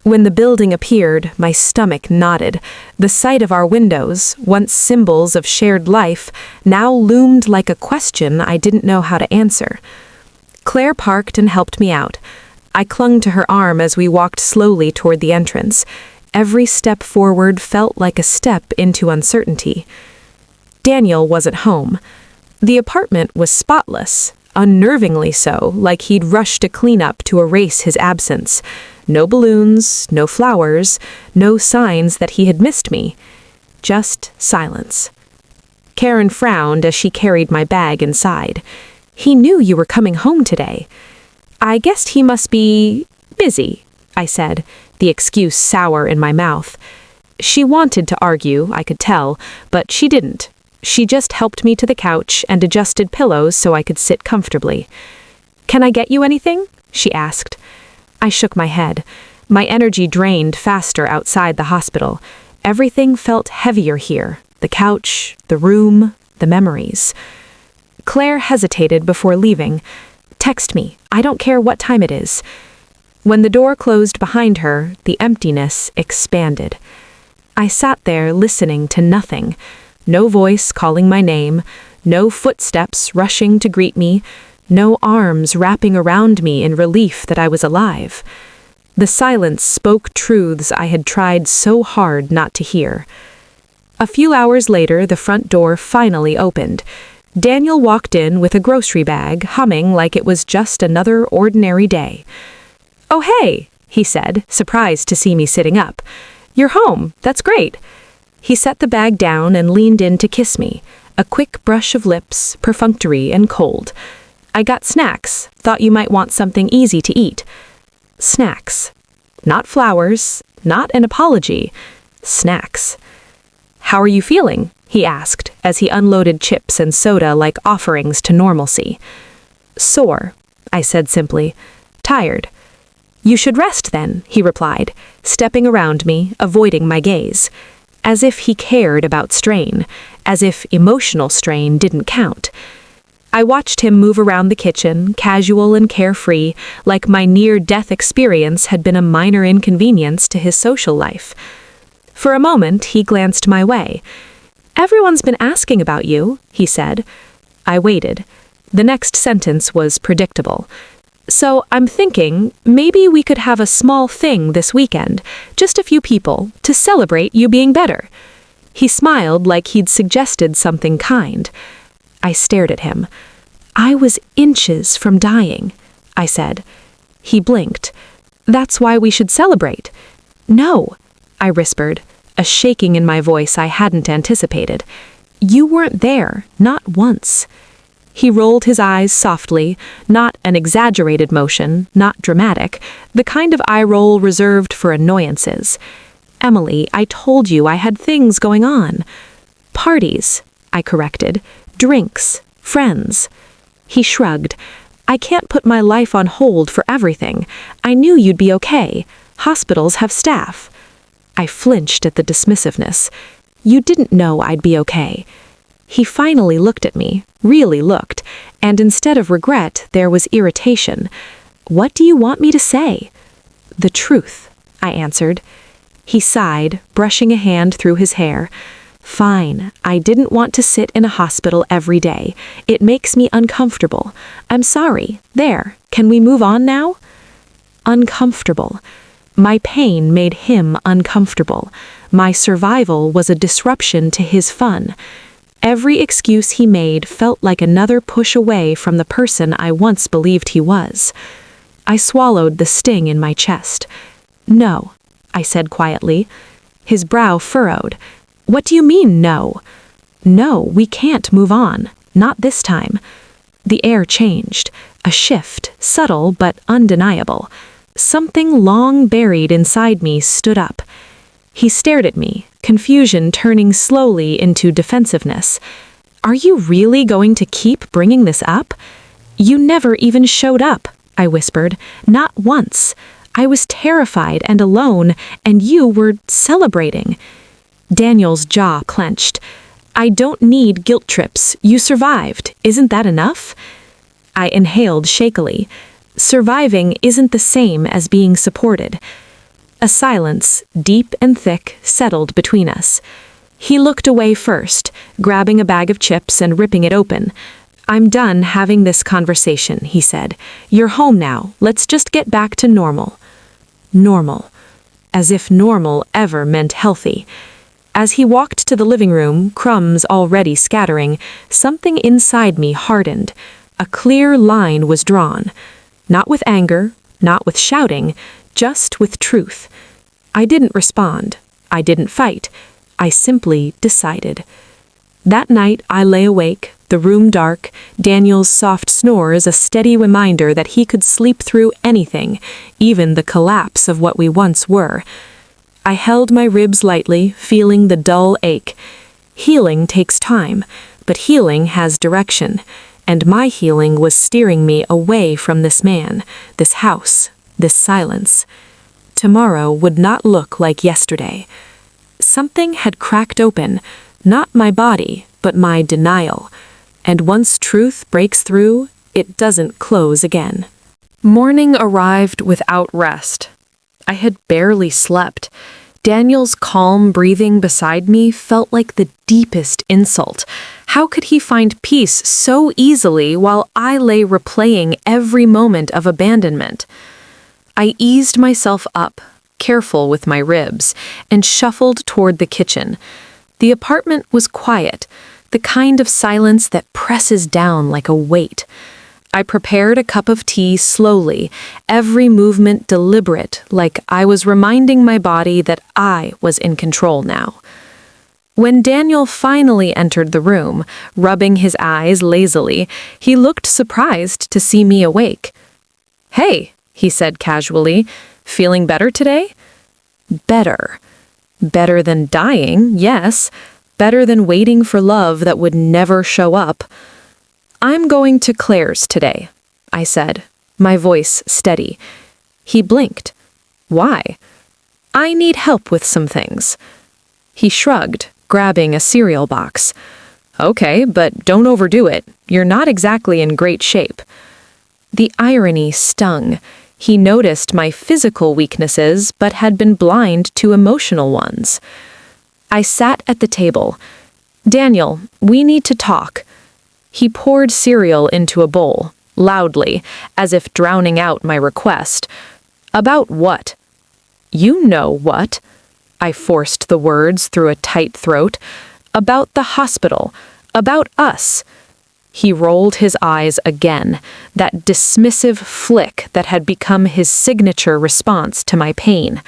When the building appeared, my stomach knotted. The sight of our windows, once symbols of shared life, now loomed like a question I didn't know how to answer. Claire parked and helped me out. I clung to her arm as we walked slowly toward the entrance. Every step forward felt like a step into uncertainty. Daniel wasn't home. The apartment was spotless, unnervingly so, like he'd rushed a cleanup to erase his absence. No balloons, no flowers, no signs that he had missed me. Just silence. Karen frowned as she carried my bag inside. "He knew you were coming home today." "I guessed he must be busy," I said, the excuse sour in my mouth. She wanted to argue, I could tell, but she didn't. She just helped me to the couch and adjusted pillows so I could sit comfortably. "Can I get you anything?" she asked. I shook my head. My energy drained faster outside the hospital. Everything felt heavier here. The couch, the room, the memories. Claire hesitated before leaving. "Text me. I don't care what time it is." When the door closed behind her, the emptiness expanded. I sat there listening to nothing. No voice calling my name, no footsteps rushing to greet me, no arms wrapping around me in relief that I was alive. The silence spoke truths I had tried so hard not to hear. A few hours later, the front door finally opened. Daniel walked in with a grocery bag, humming like it was just another ordinary day. "Oh, hey," he said, surprised to see me sitting up. "You're home. That's great." He set the bag down and leaned in to kiss me, a quick brush of lips, perfunctory and cold. "I got snacks. Thought you might want something easy to eat." Snacks. Not flowers, not an apology. Snacks. "How are you feeling?" he asked, as he unloaded chips and soda like offerings to normalcy. "Sore," I said simply. "Tired." "You should rest then," he replied, stepping around me, avoiding my gaze. As if he cared about strain, as if emotional strain didn't count. I watched him move around the kitchen, casual and carefree, like my near-death experience had been a minor inconvenience to his social life. For a moment, he glanced my way. "Everyone's been asking about you," he said. I waited. The next sentence was predictable. "So I'm thinking, maybe we could have a small thing this weekend, just a few people, to celebrate you being better." He smiled like he'd suggested something kind. I stared at him. "I was inches from dying," I said. He blinked. "That's why we should celebrate." "No," I whispered, a shaking in my voice I hadn't anticipated. "You weren't there, not once." He rolled his eyes softly, not an exaggerated motion, not dramatic, the kind of eye roll reserved for annoyances. "Emily, I told you I had things going on." "Parties," I corrected. "Drinks. Friends." He shrugged. "I can't put my life on hold for everything. I knew you'd be okay. Hospitals have staff." I flinched at the dismissiveness. "You didn't know I'd be okay." He finally looked at me, really looked, and instead of regret, there was irritation. "What do you want me to say?" "The truth," I answered. He sighed, brushing a hand through his hair. "Fine, I didn't want to sit in a hospital every day. It makes me uncomfortable. I'm sorry. There, can we move on now?" Uncomfortable. My pain made him uncomfortable. My survival was a disruption to his fun. Every excuse he made felt like another push away from the person I once believed he was. I swallowed the sting in my chest. "No," I said quietly. His brow furrowed. "What do you mean, no?" "No, we can't move on. Not this time." The air changed. A shift, subtle but undeniable. Something long buried inside me stood up. He stared at me, confusion turning slowly into defensiveness. "Are you really going to keep bringing this up?" "You never even showed up," I whispered. "Not once. I was terrified and alone, and you were celebrating." Daniel's jaw clenched. "I don't need guilt trips. You survived. Isn't that enough?" I inhaled shakily. Surviving isn't the same as being supported. A silence, deep and thick, settled between us. He looked away first, grabbing a bag of chips and ripping it open. "I'm done having this conversation," he said. "You're home now. Let's just get back to normal." Normal. As if normal ever meant healthy. As he walked to the living room, crumbs already scattering, something inside me hardened. A clear line was drawn. Not with anger, not with shouting, just with truth. I didn't respond. I didn't fight. I simply decided. That night I lay awake, the room dark, Daniel's soft snores a steady reminder that he could sleep through anything, even the collapse of what we once were. I held my ribs lightly, feeling the dull ache. Healing takes time, but healing has direction, and my healing was steering me away from this man, this house, this silence. Tomorrow would not look like yesterday. Something had cracked open, not my body, but my denial. And once truth breaks through, it doesn't close again. Morning arrived without rest. I had barely slept. Daniel's calm breathing beside me felt like the deepest insult. How could he find peace so easily while I lay replaying every moment of abandonment? I eased myself up, careful with my ribs, and shuffled toward the kitchen. The apartment was quiet, the kind of silence that presses down like a weight. I prepared a cup of tea slowly, every movement deliberate, like I was reminding my body that I was in control now. When Daniel finally entered the room, rubbing his eyes lazily, he looked surprised to see me awake. "Hey," he said casually, "feeling better today?" Better. Better than dying, yes. Better than waiting for love that would never show up. "I'm going to Claire's today," I said, my voice steady. He blinked. "Why?" "I need help with some things." He shrugged, grabbing a cereal box. "Okay, but don't overdo it. You're not exactly in great shape." The irony stung. He noticed my physical weaknesses, but had been blind to emotional ones. I sat at the table. "Daniel, we need to talk." He poured cereal into a bowl, loudly, as if drowning out my request. "About what?" "You know what." I forced the words through a tight throat. "About the hospital. About us." He rolled his eyes again, that dismissive flick that had become his signature response to my pain.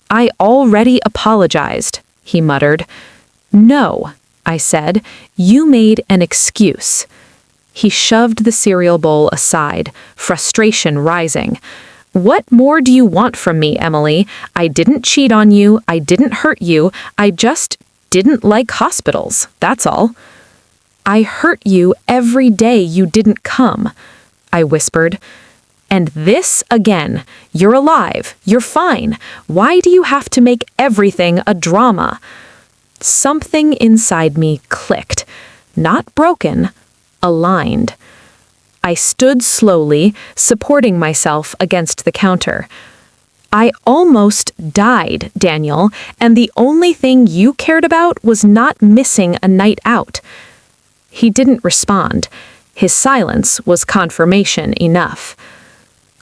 "I already apologized," he muttered. "No," I said, "you made an excuse." He shoved the cereal bowl aside, frustration rising. "What more do you want from me, Emily? I didn't cheat on you, I didn't hurt you, I just didn't like hospitals, that's all." "I hurt you every day you didn't come," I whispered. "And this again. You're alive, you're fine. Why do you have to make everything a drama?" Something inside me clicked. Not broken, aligned. I stood slowly, supporting myself against the counter. "I almost died, Daniel, and the only thing you cared about was not missing a night out." He didn't respond. His silence was confirmation enough.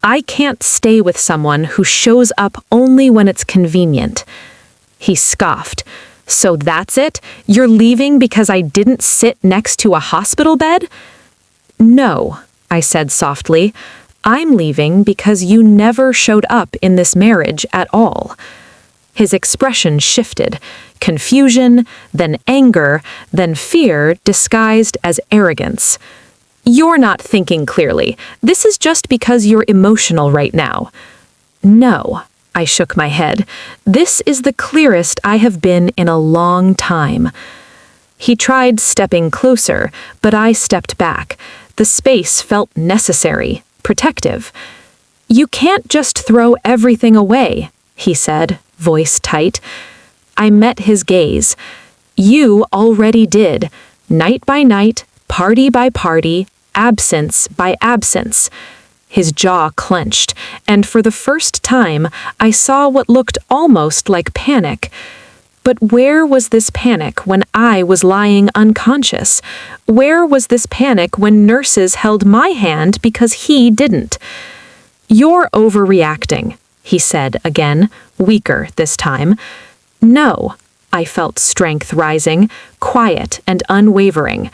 "I can't stay with someone who shows up only when it's convenient." He scoffed. "So that's it? You're leaving because I didn't sit next to a hospital bed?" "No," I said softly. "I'm leaving because you never showed up in this marriage at all." His expression shifted. Confusion, then anger, then fear disguised as arrogance. "You're not thinking clearly. This is just because you're emotional right now." "No," I shook my head. "This is the clearest I have been in a long time." He tried stepping closer, but I stepped back. The space felt necessary, protective. "You can't just throw everything away," he said, voice tight. I met his gaze. "You already did, night by night, party by party, absence by absence." His jaw clenched, and for the first time, I saw what looked almost like panic. But where was this panic when I was lying unconscious? Where was this panic when nurses held my hand because he didn't? "You're overreacting," he said again, weaker this time. "No," I felt strength rising, quiet and unwavering.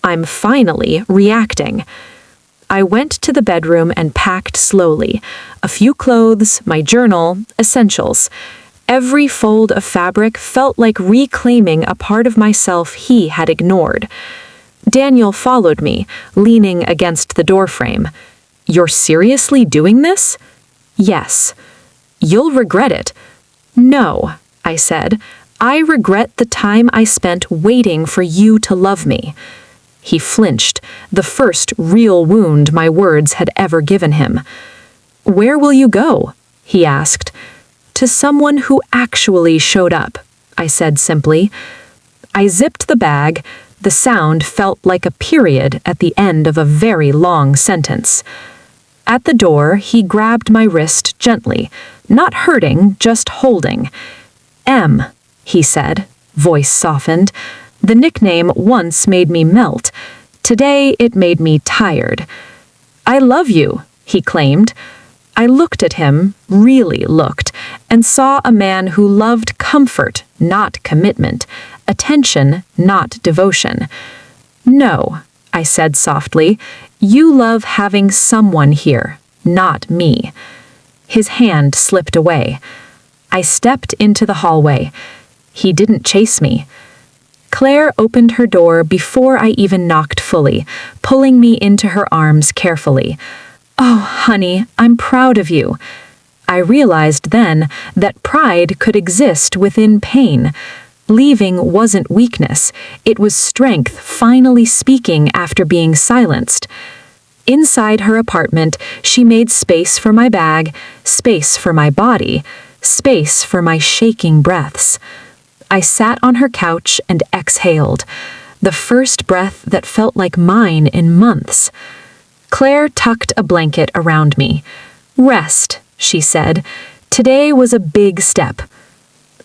"I'm finally reacting." I went to the bedroom and packed slowly. A few clothes, my journal, essentials. Every fold of fabric felt like reclaiming a part of myself he had ignored. Daniel followed me, leaning against the doorframe. "You're seriously doing this?" "Yes." "You'll regret it." "No," I said. "I regret the time I spent waiting for you to love me." He flinched, the first real wound my words had ever given him. "Where will you go?" he asked. "To someone who actually showed up," I said simply. I zipped the bag. The sound felt like a period at the end of a very long sentence. At the door, he grabbed my wrist gently, not hurting, just holding. "M," he said, voice softened. The nickname once made me melt. Today it made me tired. "I love you," he claimed. I looked at him, really looked, and saw a man who loved comfort, not commitment, attention, not devotion. "No," I said softly, "you love having someone here, not me." His hand slipped away. I stepped into the hallway. He didn't chase me. Claire opened her door before I even knocked fully, pulling me into her arms carefully. "Oh, honey, I'm proud of you." I realized then that pride could exist within pain. Leaving wasn't weakness, it was strength finally speaking after being silenced. Inside her apartment, she made space for my bag, space for my body, space for my shaking breaths. I sat on her couch and exhaled, the first breath that felt like mine in months. Claire tucked a blanket around me. "Rest," she said. "Today was a big step."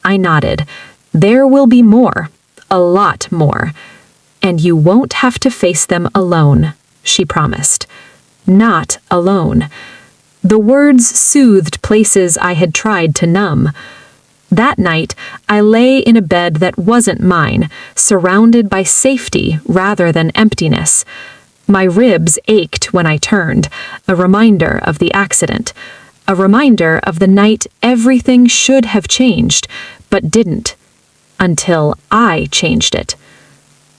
I nodded. "There will be more, a lot more. And you won't have to face them alone," she promised. Not alone. The words soothed places I had tried to numb. That night, I lay in a bed that wasn't mine, surrounded by safety rather than emptiness. My ribs ached when I turned, a reminder of the accident, a reminder of the night everything should have changed, but didn't, until I changed it.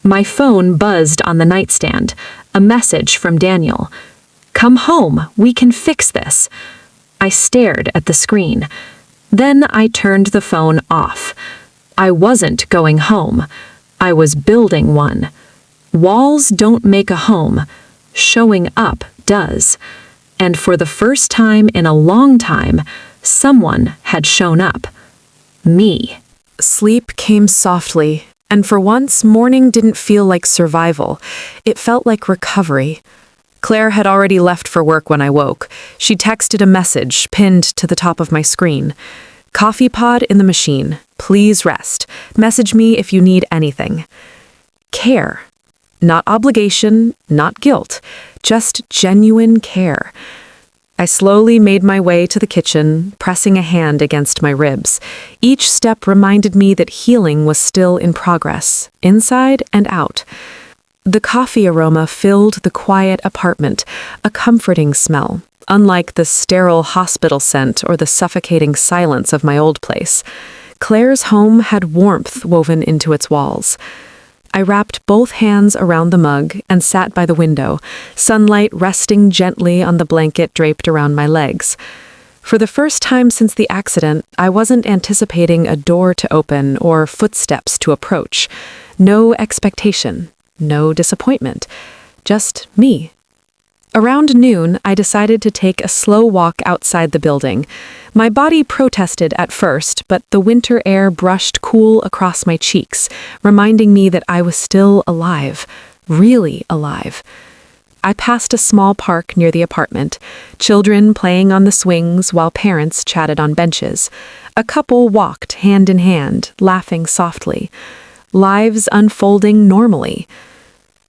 My phone buzzed on the nightstand, a message from Daniel. "Come home, we can fix this." I stared at the screen. Then I turned the phone off. I wasn't going home. I was building one. Walls don't make a home. Showing up does. And for the first time in a long time, someone had shown up. Me. Sleep came softly, and for once, morning didn't feel like survival. It felt like recovery. Claire had already left for work when I woke. She texted a message pinned to the top of my screen. "Coffee pod in the machine. Please rest. Message me if you need anything." Care. Not obligation, not guilt, just genuine care. I slowly made my way to the kitchen, pressing a hand against my ribs. Each step reminded me that healing was still in progress, inside and out. The coffee aroma filled the quiet apartment, a comforting smell, unlike the sterile hospital scent or the suffocating silence of my old place. Claire's home had warmth woven into its walls. I wrapped both hands around the mug and sat by the window, sunlight resting gently on the blanket draped around my legs. For the first time since the accident, I wasn't anticipating a door to open or footsteps to approach. No expectation, no disappointment, just me. Around noon, I decided to take a slow walk outside the building. My body protested at first, but the winter air brushed cool across my cheeks, reminding me that I was still alive, really alive. I passed a small park near the apartment, children playing on the swings while parents chatted on benches. A couple walked hand in hand, laughing softly. Lives unfolding normally.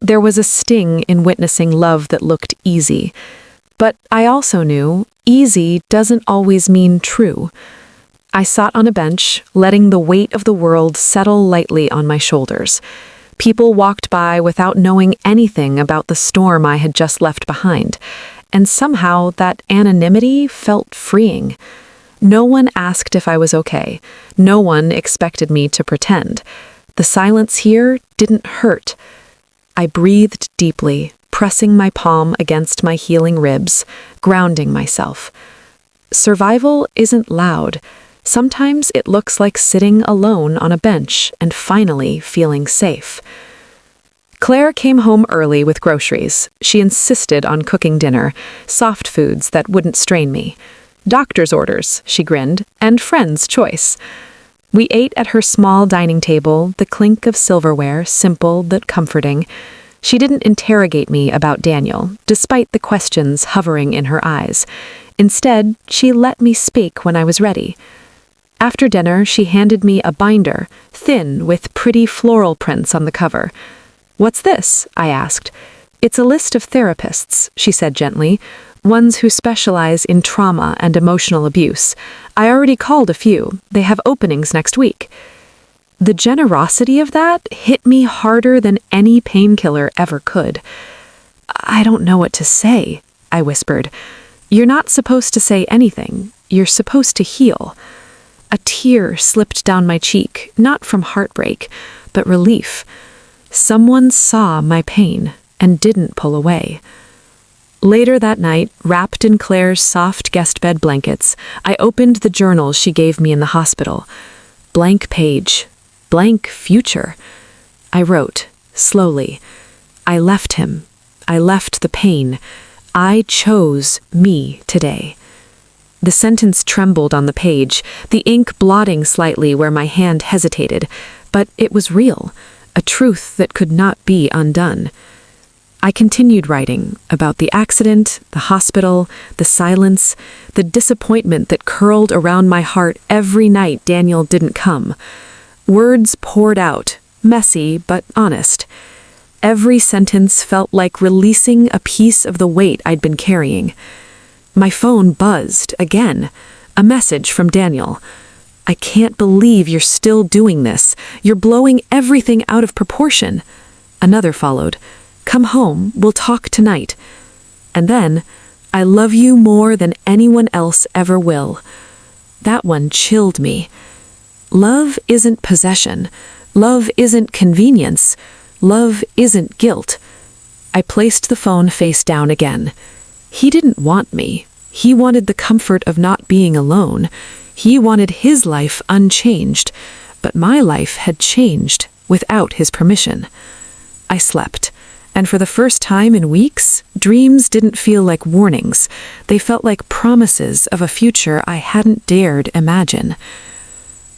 There was a sting in witnessing love that looked easy. But I also knew easy doesn't always mean true. I sat on a bench, letting the weight of the world settle lightly on my shoulders. People walked by without knowing anything about the storm I had just left behind, and somehow that anonymity felt freeing. No one asked if I was okay. No one expected me to pretend. The silence here didn't hurt. I breathed deeply, pressing my palm against my healing ribs, grounding myself. Survival isn't loud. Sometimes it looks like sitting alone on a bench and finally feeling safe. Claire came home early with groceries. She insisted on cooking dinner, soft foods that wouldn't strain me. Doctor's orders, she grinned, and friend's choice. We ate at her small dining table, the clink of silverware, simple but comforting. She didn't interrogate me about Daniel, despite the questions hovering in her eyes. Instead, she let me speak when I was ready. After dinner, she handed me a binder, thin, with pretty floral prints on the cover. "What's this?" I asked. "It's a list of therapists," she said gently. ones who specialize in trauma and emotional abuse. I already called a few. They have openings next week. The generosity of that hit me harder than any painkiller ever could. I don't know what to say, I whispered. You're not supposed to say anything. You're supposed to heal. A tear slipped down my cheek, not from heartbreak, but relief. Someone saw my pain and didn't pull away. Later that night, wrapped in Claire's soft guest bed blankets, I opened the journal she gave me in the hospital. Blank page. Blank future. I wrote, slowly, I left him. I left the pain. I chose me today. The sentence trembled on the page, the ink blotting slightly where my hand hesitated, but it was real, a truth that could not be undone. I continued writing about the accident, the hospital, the silence, the disappointment that curled around my heart every night Daniel didn't come. Words poured out, messy but honest. Every sentence felt like releasing a piece of the weight I'd been carrying. My phone buzzed again. A message from Daniel. I can't believe you're still doing this. You're blowing everything out of proportion. Another followed. Come home, we'll talk tonight. And then, I love you more than anyone else ever will. That one chilled me. Love isn't possession. Love isn't convenience. Love isn't guilt. I placed the phone face down again. He didn't want me. He wanted the comfort of not being alone. He wanted his life unchanged, but my life had changed without his permission. I slept, and for the first time in weeks, dreams didn't feel like warnings. They felt like promises of a future I hadn't dared imagine.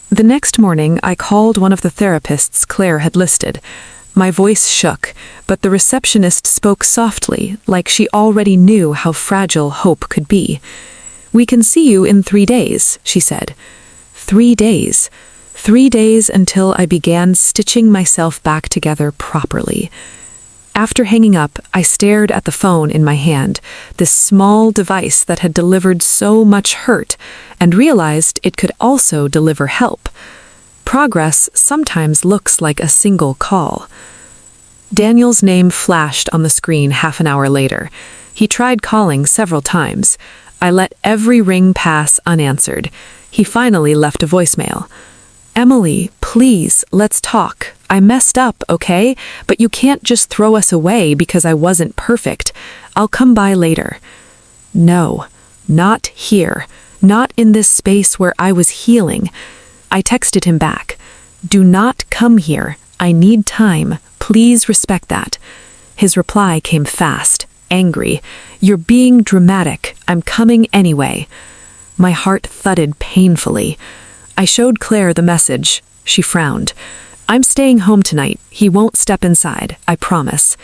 The next morning, I called one of the therapists Claire had listed. My voice shook, but the receptionist spoke softly, like she already knew how fragile hope could be. We can see you in 3 days, she said. 3 days. 3 days until I began stitching myself back together properly. After hanging up, I stared at the phone in my hand, this small device that had delivered so much hurt, and realized it could also deliver help. Progress sometimes looks like a single call. Daniel's name flashed on the screen half an hour later. He tried calling several times. I let every ring pass unanswered. He finally left a voicemail. Emily, please, let's talk. I messed up, okay? But you can't just throw us away because I wasn't perfect. I'll come by later. No, not here. Not in this space where I was healing. I texted him back. Do not come here. I need time. Please respect that. His reply came fast, angry. You're being dramatic. I'm coming anyway. My heart thudded painfully. I showed Claire the message. She frowned. I'm staying home tonight. He won't step inside, I promise.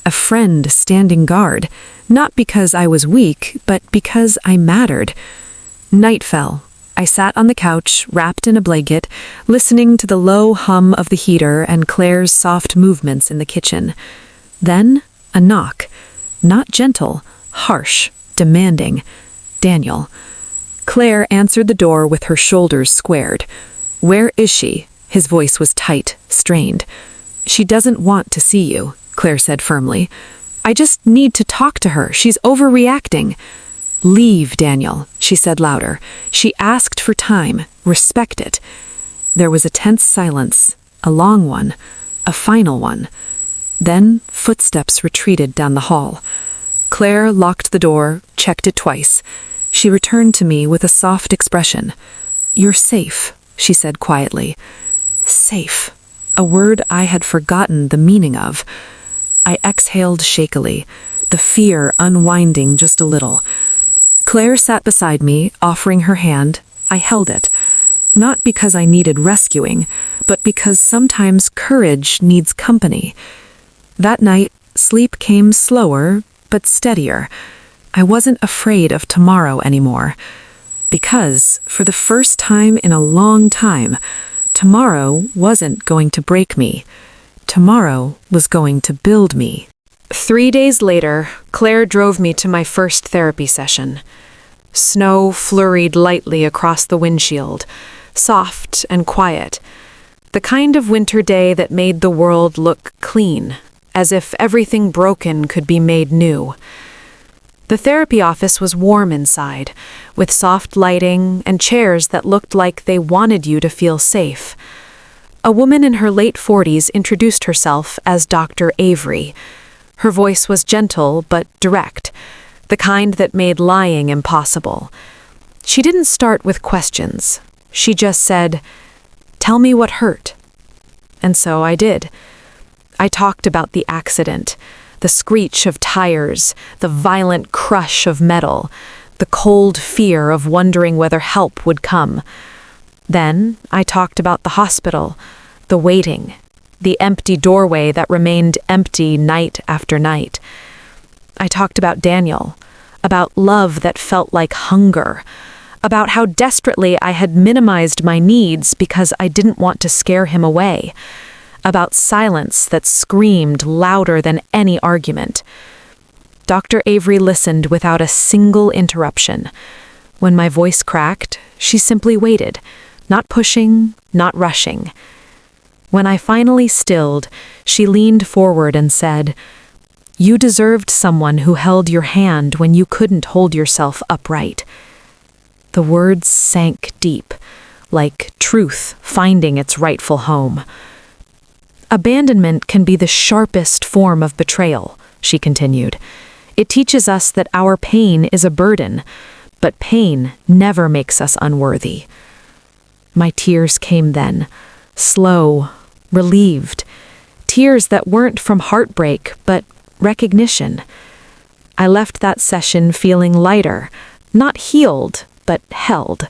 A friend standing guard, not because I was weak, but because I mattered. Night fell. I sat on the couch, wrapped in a blanket, listening to the low hum of the heater and Claire's soft movements in the kitchen. Then, a knock. Not gentle, harsh, demanding. Daniel. Claire answered the door with her shoulders squared. Where is she? His voice was tight, strained. She doesn't want to see you, Claire said firmly. I just need to talk to her. She's overreacting. Leave, Daniel, she said louder. She asked for time. Respect it. There was a tense silence, a long one, a final one. Then footsteps retreated down the hall. Claire locked the door, checked it twice. She returned to me with a soft expression. You're safe, she said quietly. Safe, a word I had forgotten the meaning of. I exhaled shakily, the fear unwinding just a little. Claire sat beside me, offering her hand. I held it. Not because I needed rescuing, but because sometimes courage needs company. That night, sleep came slower, but steadier. I wasn't afraid of tomorrow anymore. Because, for the first time in a long time, tomorrow wasn't going to break me. Tomorrow was going to build me. 3 days later, Claire drove me to my first therapy session. Snow flurried lightly across the windshield, soft and quiet. The kind of winter day that made the world look clean, as if everything broken could be made new. The therapy office was warm inside, with soft lighting and chairs that looked like they wanted you to feel safe. A woman in her late 40s introduced herself as Dr. Avery. Her voice was gentle but direct, the kind that made lying impossible. She didn't start with questions. She just said, "Tell me what hurt." And so I did. I talked about the accident, the screech of tires, the violent crush of metal, the cold fear of wondering whether help would come. Then I talked about the hospital, the waiting, the empty doorway that remained empty night after night. I talked about Daniel, about love that felt like hunger, about how desperately I had minimized my needs because I didn't want to scare him away, about silence that screamed louder than any argument. Dr. Avery listened without a single interruption. When my voice cracked, she simply waited, not pushing, not rushing. When I finally stilled, she leaned forward and said, "You deserved someone who held your hand when you couldn't hold yourself upright." The words sank deep, like truth finding its rightful home. "Abandonment can be the sharpest form of betrayal," she continued. "It teaches us that our pain is a burden, but pain never makes us unworthy." My tears came then, slow, relieved, tears that weren't from heartbreak, but recognition. I left that session feeling lighter, not healed, but held.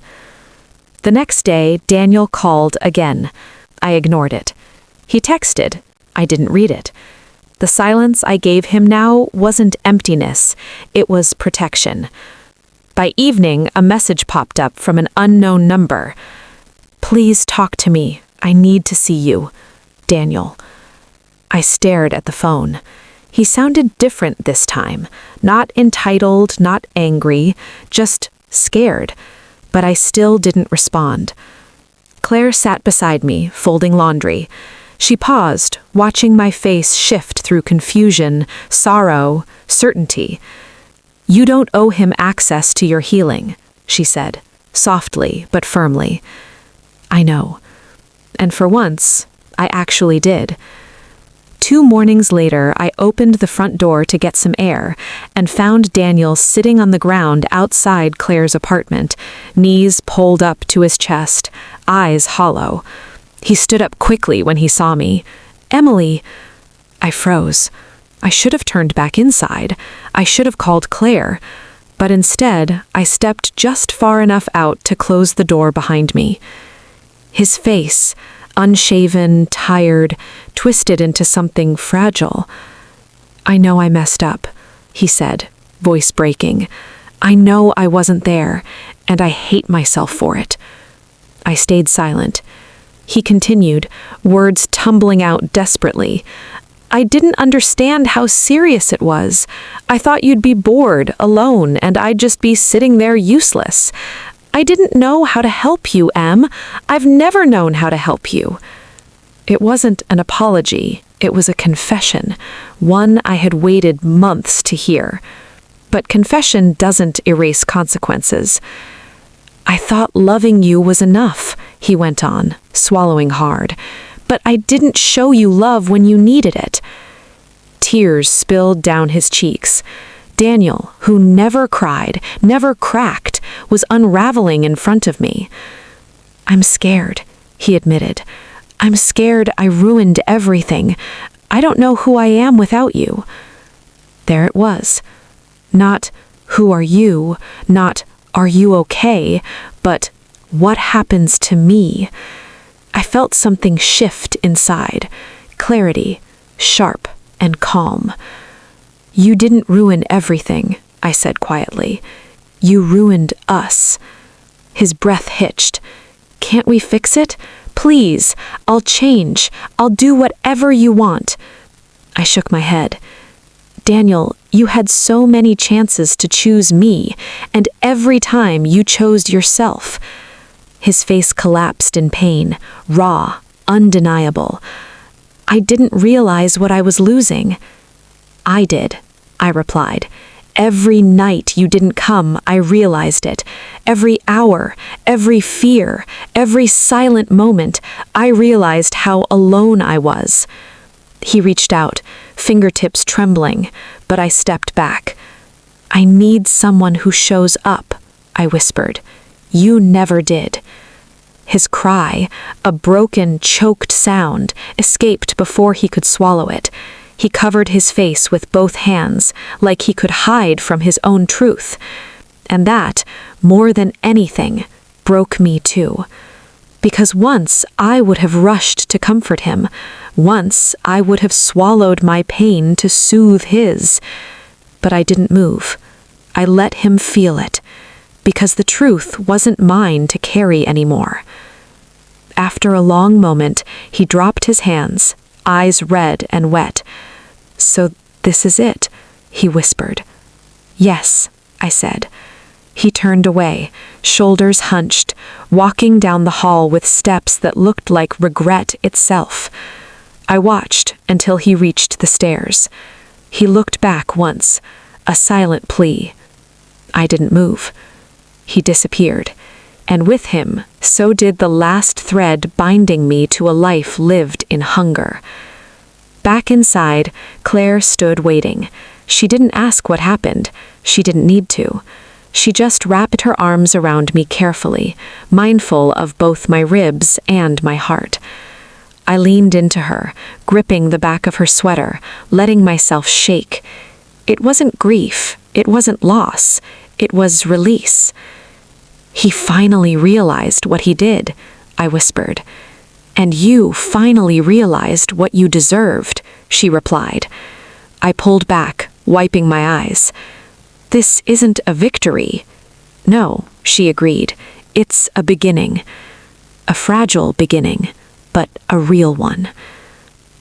The next day, Daniel called again. I ignored it. He texted. I didn't read it. The silence I gave him now wasn't emptiness, it was protection. By evening, a message popped up from an unknown number. "Please talk to me. I need to see you. Daniel." I stared at the phone. He sounded different this time. Not entitled, not angry, just scared. But I still didn't respond. Claire sat beside me, folding laundry. She paused, watching my face shift through confusion, sorrow, certainty. "You don't owe him access to your healing," she said, softly but firmly. I know. And for once, I actually did. 2 mornings later, I opened the front door to get some air and found Daniel sitting on the ground outside Claire's apartment, knees pulled up to his chest, eyes hollow. He stood up quickly when he saw me. "Emily!" I froze. I should have turned back inside. I should have called Claire. But instead, I stepped just far enough out to close the door behind me. His face, unshaven, tired, twisted into something fragile. "I know I messed up," he said, voice breaking. "I know I wasn't there, and I hate myself for it." I stayed silent. He continued, words tumbling out desperately. "I didn't understand how serious it was. I thought you'd be bored, alone, and I'd just be sitting there useless. I didn't know how to help you, Em. I've never known how to help you." It wasn't an apology. It was a confession, one I had waited months to hear. But confession doesn't erase consequences. "I thought loving you was enough," he went on, swallowing hard. "But I didn't show you love when you needed it." Tears spilled down his cheeks. Daniel, who never cried, never cracked, was unraveling in front of me. "I'm scared," he admitted. "I'm scared I ruined everything. I don't know who I am without you." There it was. Not, "Who are you?" Not, "Are you okay?" But, "What happens to me?" I felt something shift inside. Clarity, sharp and calm. "You didn't ruin everything," I said quietly. "You ruined us." His breath hitched. "Can't we fix it? Please, I'll change. I'll do whatever you want." I shook my head. Daniel, you had so many chances to choose me, and every time you chose yourself. His face collapsed in pain, raw, undeniable. I didn't realize what I was losing. I did, I replied. Every night you didn't come, I realized it. Every hour, every fear, every silent moment, I realized how alone I was. He reached out, fingertips trembling, but I stepped back. I need someone who shows up, I whispered. You never did. His cry, a broken, choked sound, escaped before he could swallow it. He covered his face with both hands, like he could hide from his own truth. And that, more than anything, broke me too. Because once I would have rushed to comfort him. Once I would have swallowed my pain to soothe his. But I didn't move. I let him feel it. Because the truth wasn't mine to carry anymore. After a long moment, he dropped his hands, eyes red and wet. So this is it, he whispered. Yes, I said. He turned away, shoulders hunched, walking down the hall with steps that looked like regret itself. I watched until he reached the stairs. He looked back once, a silent plea. I didn't move. He disappeared, and with him, so did the last thread binding me to a life lived in hunger. Back inside, Claire stood waiting. She didn't ask what happened. She didn't need to. She just wrapped her arms around me carefully, mindful of both my ribs and my heart. I leaned into her, gripping the back of her sweater, letting myself shake. It wasn't grief. It wasn't loss. It was release. He finally realized what he did, I whispered. And you finally realized what you deserved, she replied. I pulled back, wiping my eyes. This isn't a victory. No, she agreed. It's a beginning. A fragile beginning, but a real one.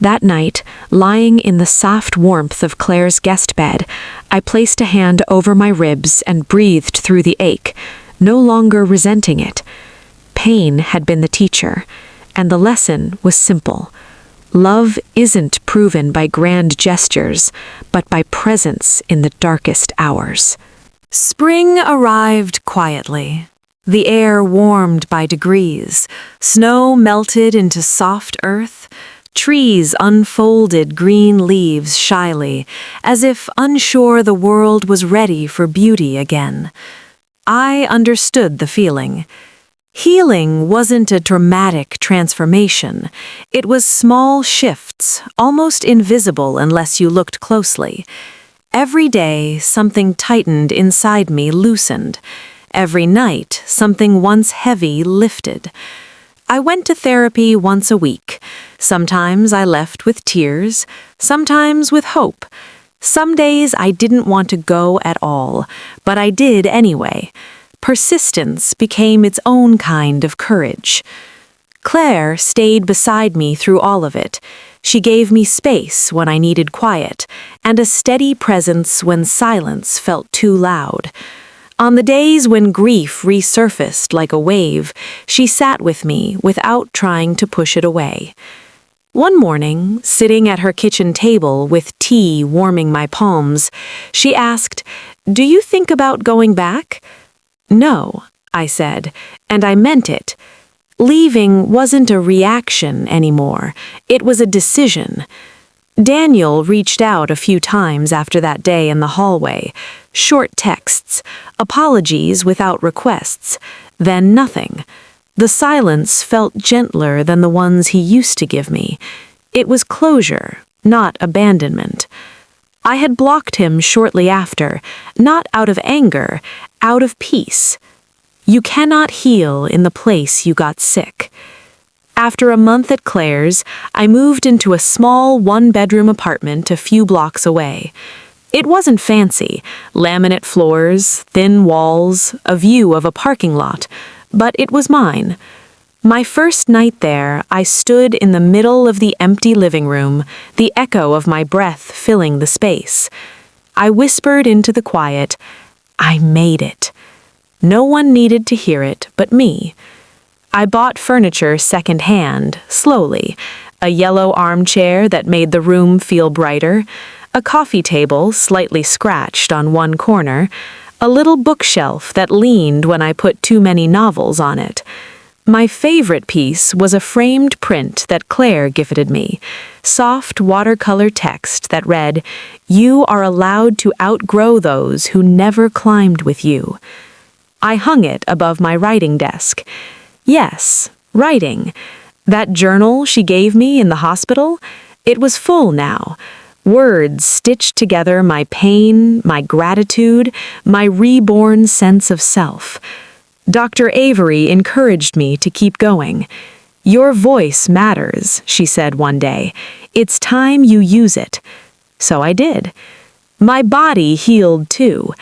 That night, lying in the soft warmth of Claire's guest bed, I placed a hand over my ribs and breathed through the ache, no longer resenting it. Pain had been the teacher, and the lesson was simple. Love isn't proven by grand gestures, but by presence in the darkest hours. Spring arrived quietly. The air warmed by degrees. Snow melted into soft earth. Trees unfolded green leaves shyly, as if unsure the world was ready for beauty again. I understood the feeling. Healing wasn't a dramatic transformation. It was small shifts, almost invisible unless you looked closely. Every day, something tightened inside me loosened. Every night, something once heavy lifted. I went to therapy once a week. Sometimes I left with tears, sometimes with hope. Some days I didn't want to go at all, but I did anyway. Persistence became its own kind of courage. Claire stayed beside me through all of it. She gave me space when I needed quiet, and a steady presence when silence felt too loud. On the days when grief resurfaced like a wave, she sat with me without trying to push it away. One morning, sitting at her kitchen table with tea warming my palms, she asked, "Do you think about going back?" "No," I said, and I meant it. Leaving wasn't a reaction anymore. It was a decision. Daniel reached out a few times after that day in the hallway. Short texts, apologies without requests, then nothing. The silence felt gentler than the ones he used to give me. It was closure, not abandonment. I had blocked him shortly after, not out of anger, out of peace. You cannot heal in the place you got sick. After a month at Claire's, I moved into a small one-bedroom apartment a few blocks away. It wasn't fancy, laminate floors, thin walls, a view of a parking lot, but it was mine. My first night there, I stood in the middle of the empty living room, the echo of my breath filling the space. I whispered into the quiet, I made it. No one needed to hear it but me. I bought furniture second-hand, slowly. A yellow armchair that made the room feel brighter, a coffee table slightly scratched on one corner, a little bookshelf that leaned when I put too many novels on it. My favorite piece was a framed print that Claire gifted me, soft watercolor text that read, "You are allowed to outgrow those who never climbed with you." I hung it above my writing desk. Yes, writing. That journal she gave me in the hospital, it was full now. Words stitched together my pain, my gratitude, my reborn sense of self. Dr. Avery encouraged me to keep going. "Your voice matters," she said one day. "It's time you use it." So I did. My body healed too.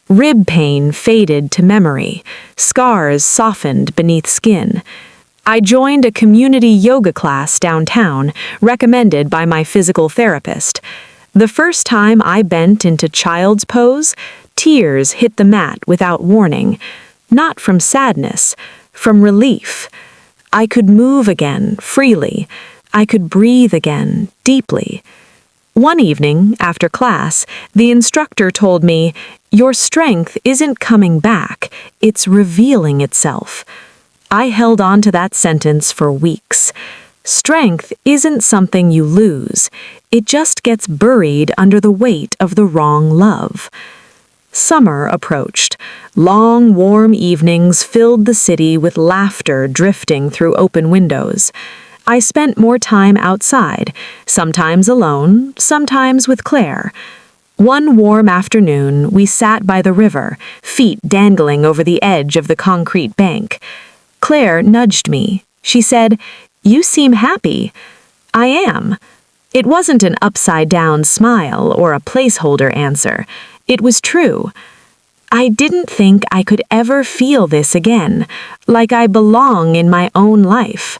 Rib pain faded to memory. Scars softened beneath skin. I joined a community yoga class downtown, recommended by my physical therapist. The first time I bent into child's pose, tears hit the mat without warning. Not from sadness, from relief. I could move again, freely. I could breathe again, deeply. One evening, after class, the instructor told me, "Your strength isn't coming back, it's revealing itself." I held on to that sentence for weeks. Strength isn't something you lose, it just gets buried under the weight of the wrong love. Summer approached. Long, warm evenings filled the city with laughter drifting through open windows. I spent more time outside, sometimes alone, sometimes with Claire. One warm afternoon, we sat by the river, feet dangling over the edge of the concrete bank. Claire nudged me. She said, "You seem happy." "I am." It wasn't an upside-down smile or a placeholder answer. It was true. I didn't think I could ever feel this again, like I belong in my own life.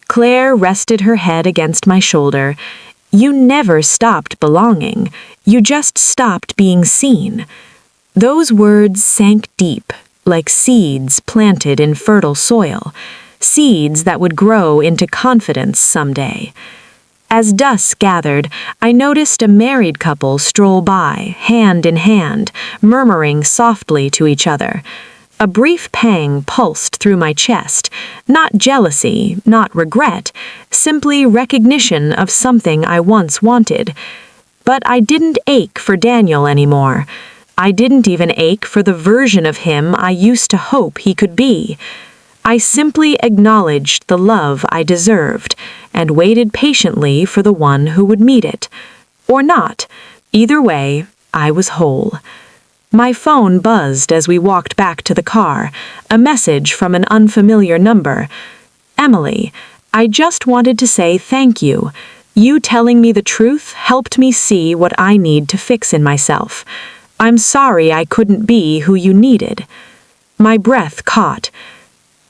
Claire rested her head against my shoulder. "You never stopped belonging. You just stopped being seen." Those words sank deep, like seeds planted in fertile soil, seeds that would grow into confidence someday. As dusk gathered, I noticed a married couple stroll by, hand in hand, murmuring softly to each other. A brief pang pulsed through my chest, not jealousy, not regret, simply recognition of something I once wanted. But I didn't ache for Daniel anymore. I didn't even ache for the version of him I used to hope he could be. I simply acknowledged the love I deserved and waited patiently for the one who would meet it. Or not. Either way, I was whole. My phone buzzed as we walked back to the car, a message from an unfamiliar number. "Emily, I just wanted to say thank you. You telling me the truth helped me see what I need to fix in myself. I'm sorry I couldn't be who you needed." My breath caught.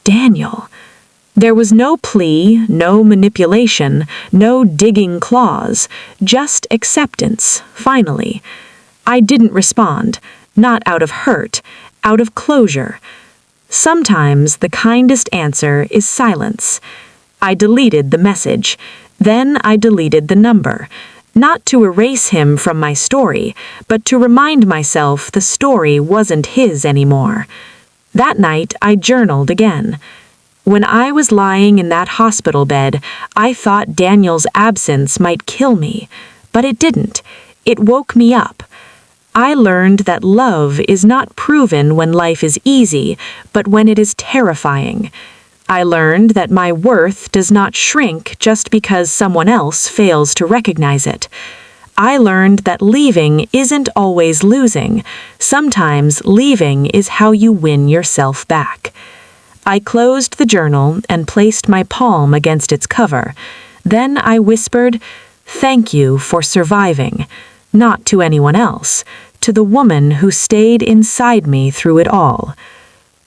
Daniel. There was no plea, no manipulation, no digging claws, just acceptance, finally. I didn't respond, not out of hurt, out of closure. Sometimes the kindest answer is silence. I deleted the message. Then I deleted the number. Not to erase him from my story, but to remind myself the story wasn't his anymore. That night, I journaled again. When I was lying in that hospital bed, I thought Daniel's absence might kill me, but it didn't. It woke me up. I learned that love is not proven when life is easy, but when it is terrifying. I learned that my worth does not shrink just because someone else fails to recognize it. I learned that leaving isn't always losing. Sometimes leaving is how you win yourself back. I closed the journal and placed my palm against its cover. Then I whispered, "Thank you for surviving." Not to anyone else, to the woman who stayed inside me through it all.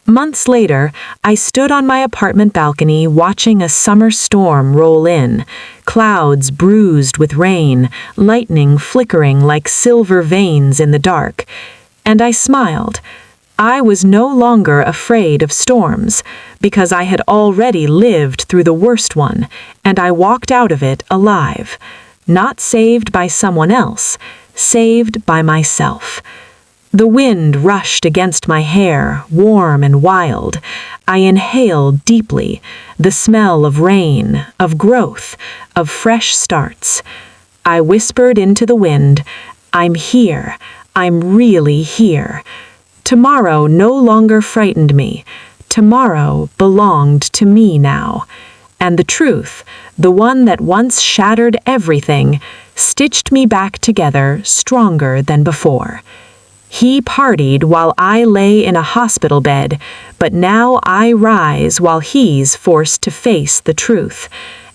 Months later, I stood on my apartment balcony watching a summer storm roll in. clouds bruised with rain, lightning flickering like silver veins in the dark. And I smiled. I was no longer afraid of storms, because I had already lived through the worst one, and I walked out of it alive. Not saved by someone else, saved by myself. The wind rushed against my hair, warm and wild. I inhaled deeply, the smell of rain, of growth, of fresh starts. I whispered into the wind, "I'm here. I'm really here." Tomorrow no longer frightened me. Tomorrow belonged to me now. And the truth, the one that once shattered everything, stitched me back together stronger than before. He partied while I lay in a hospital bed, but now I rise while he's forced to face the truth.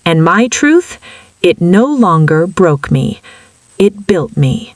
And my truth, it no longer broke me. It built me.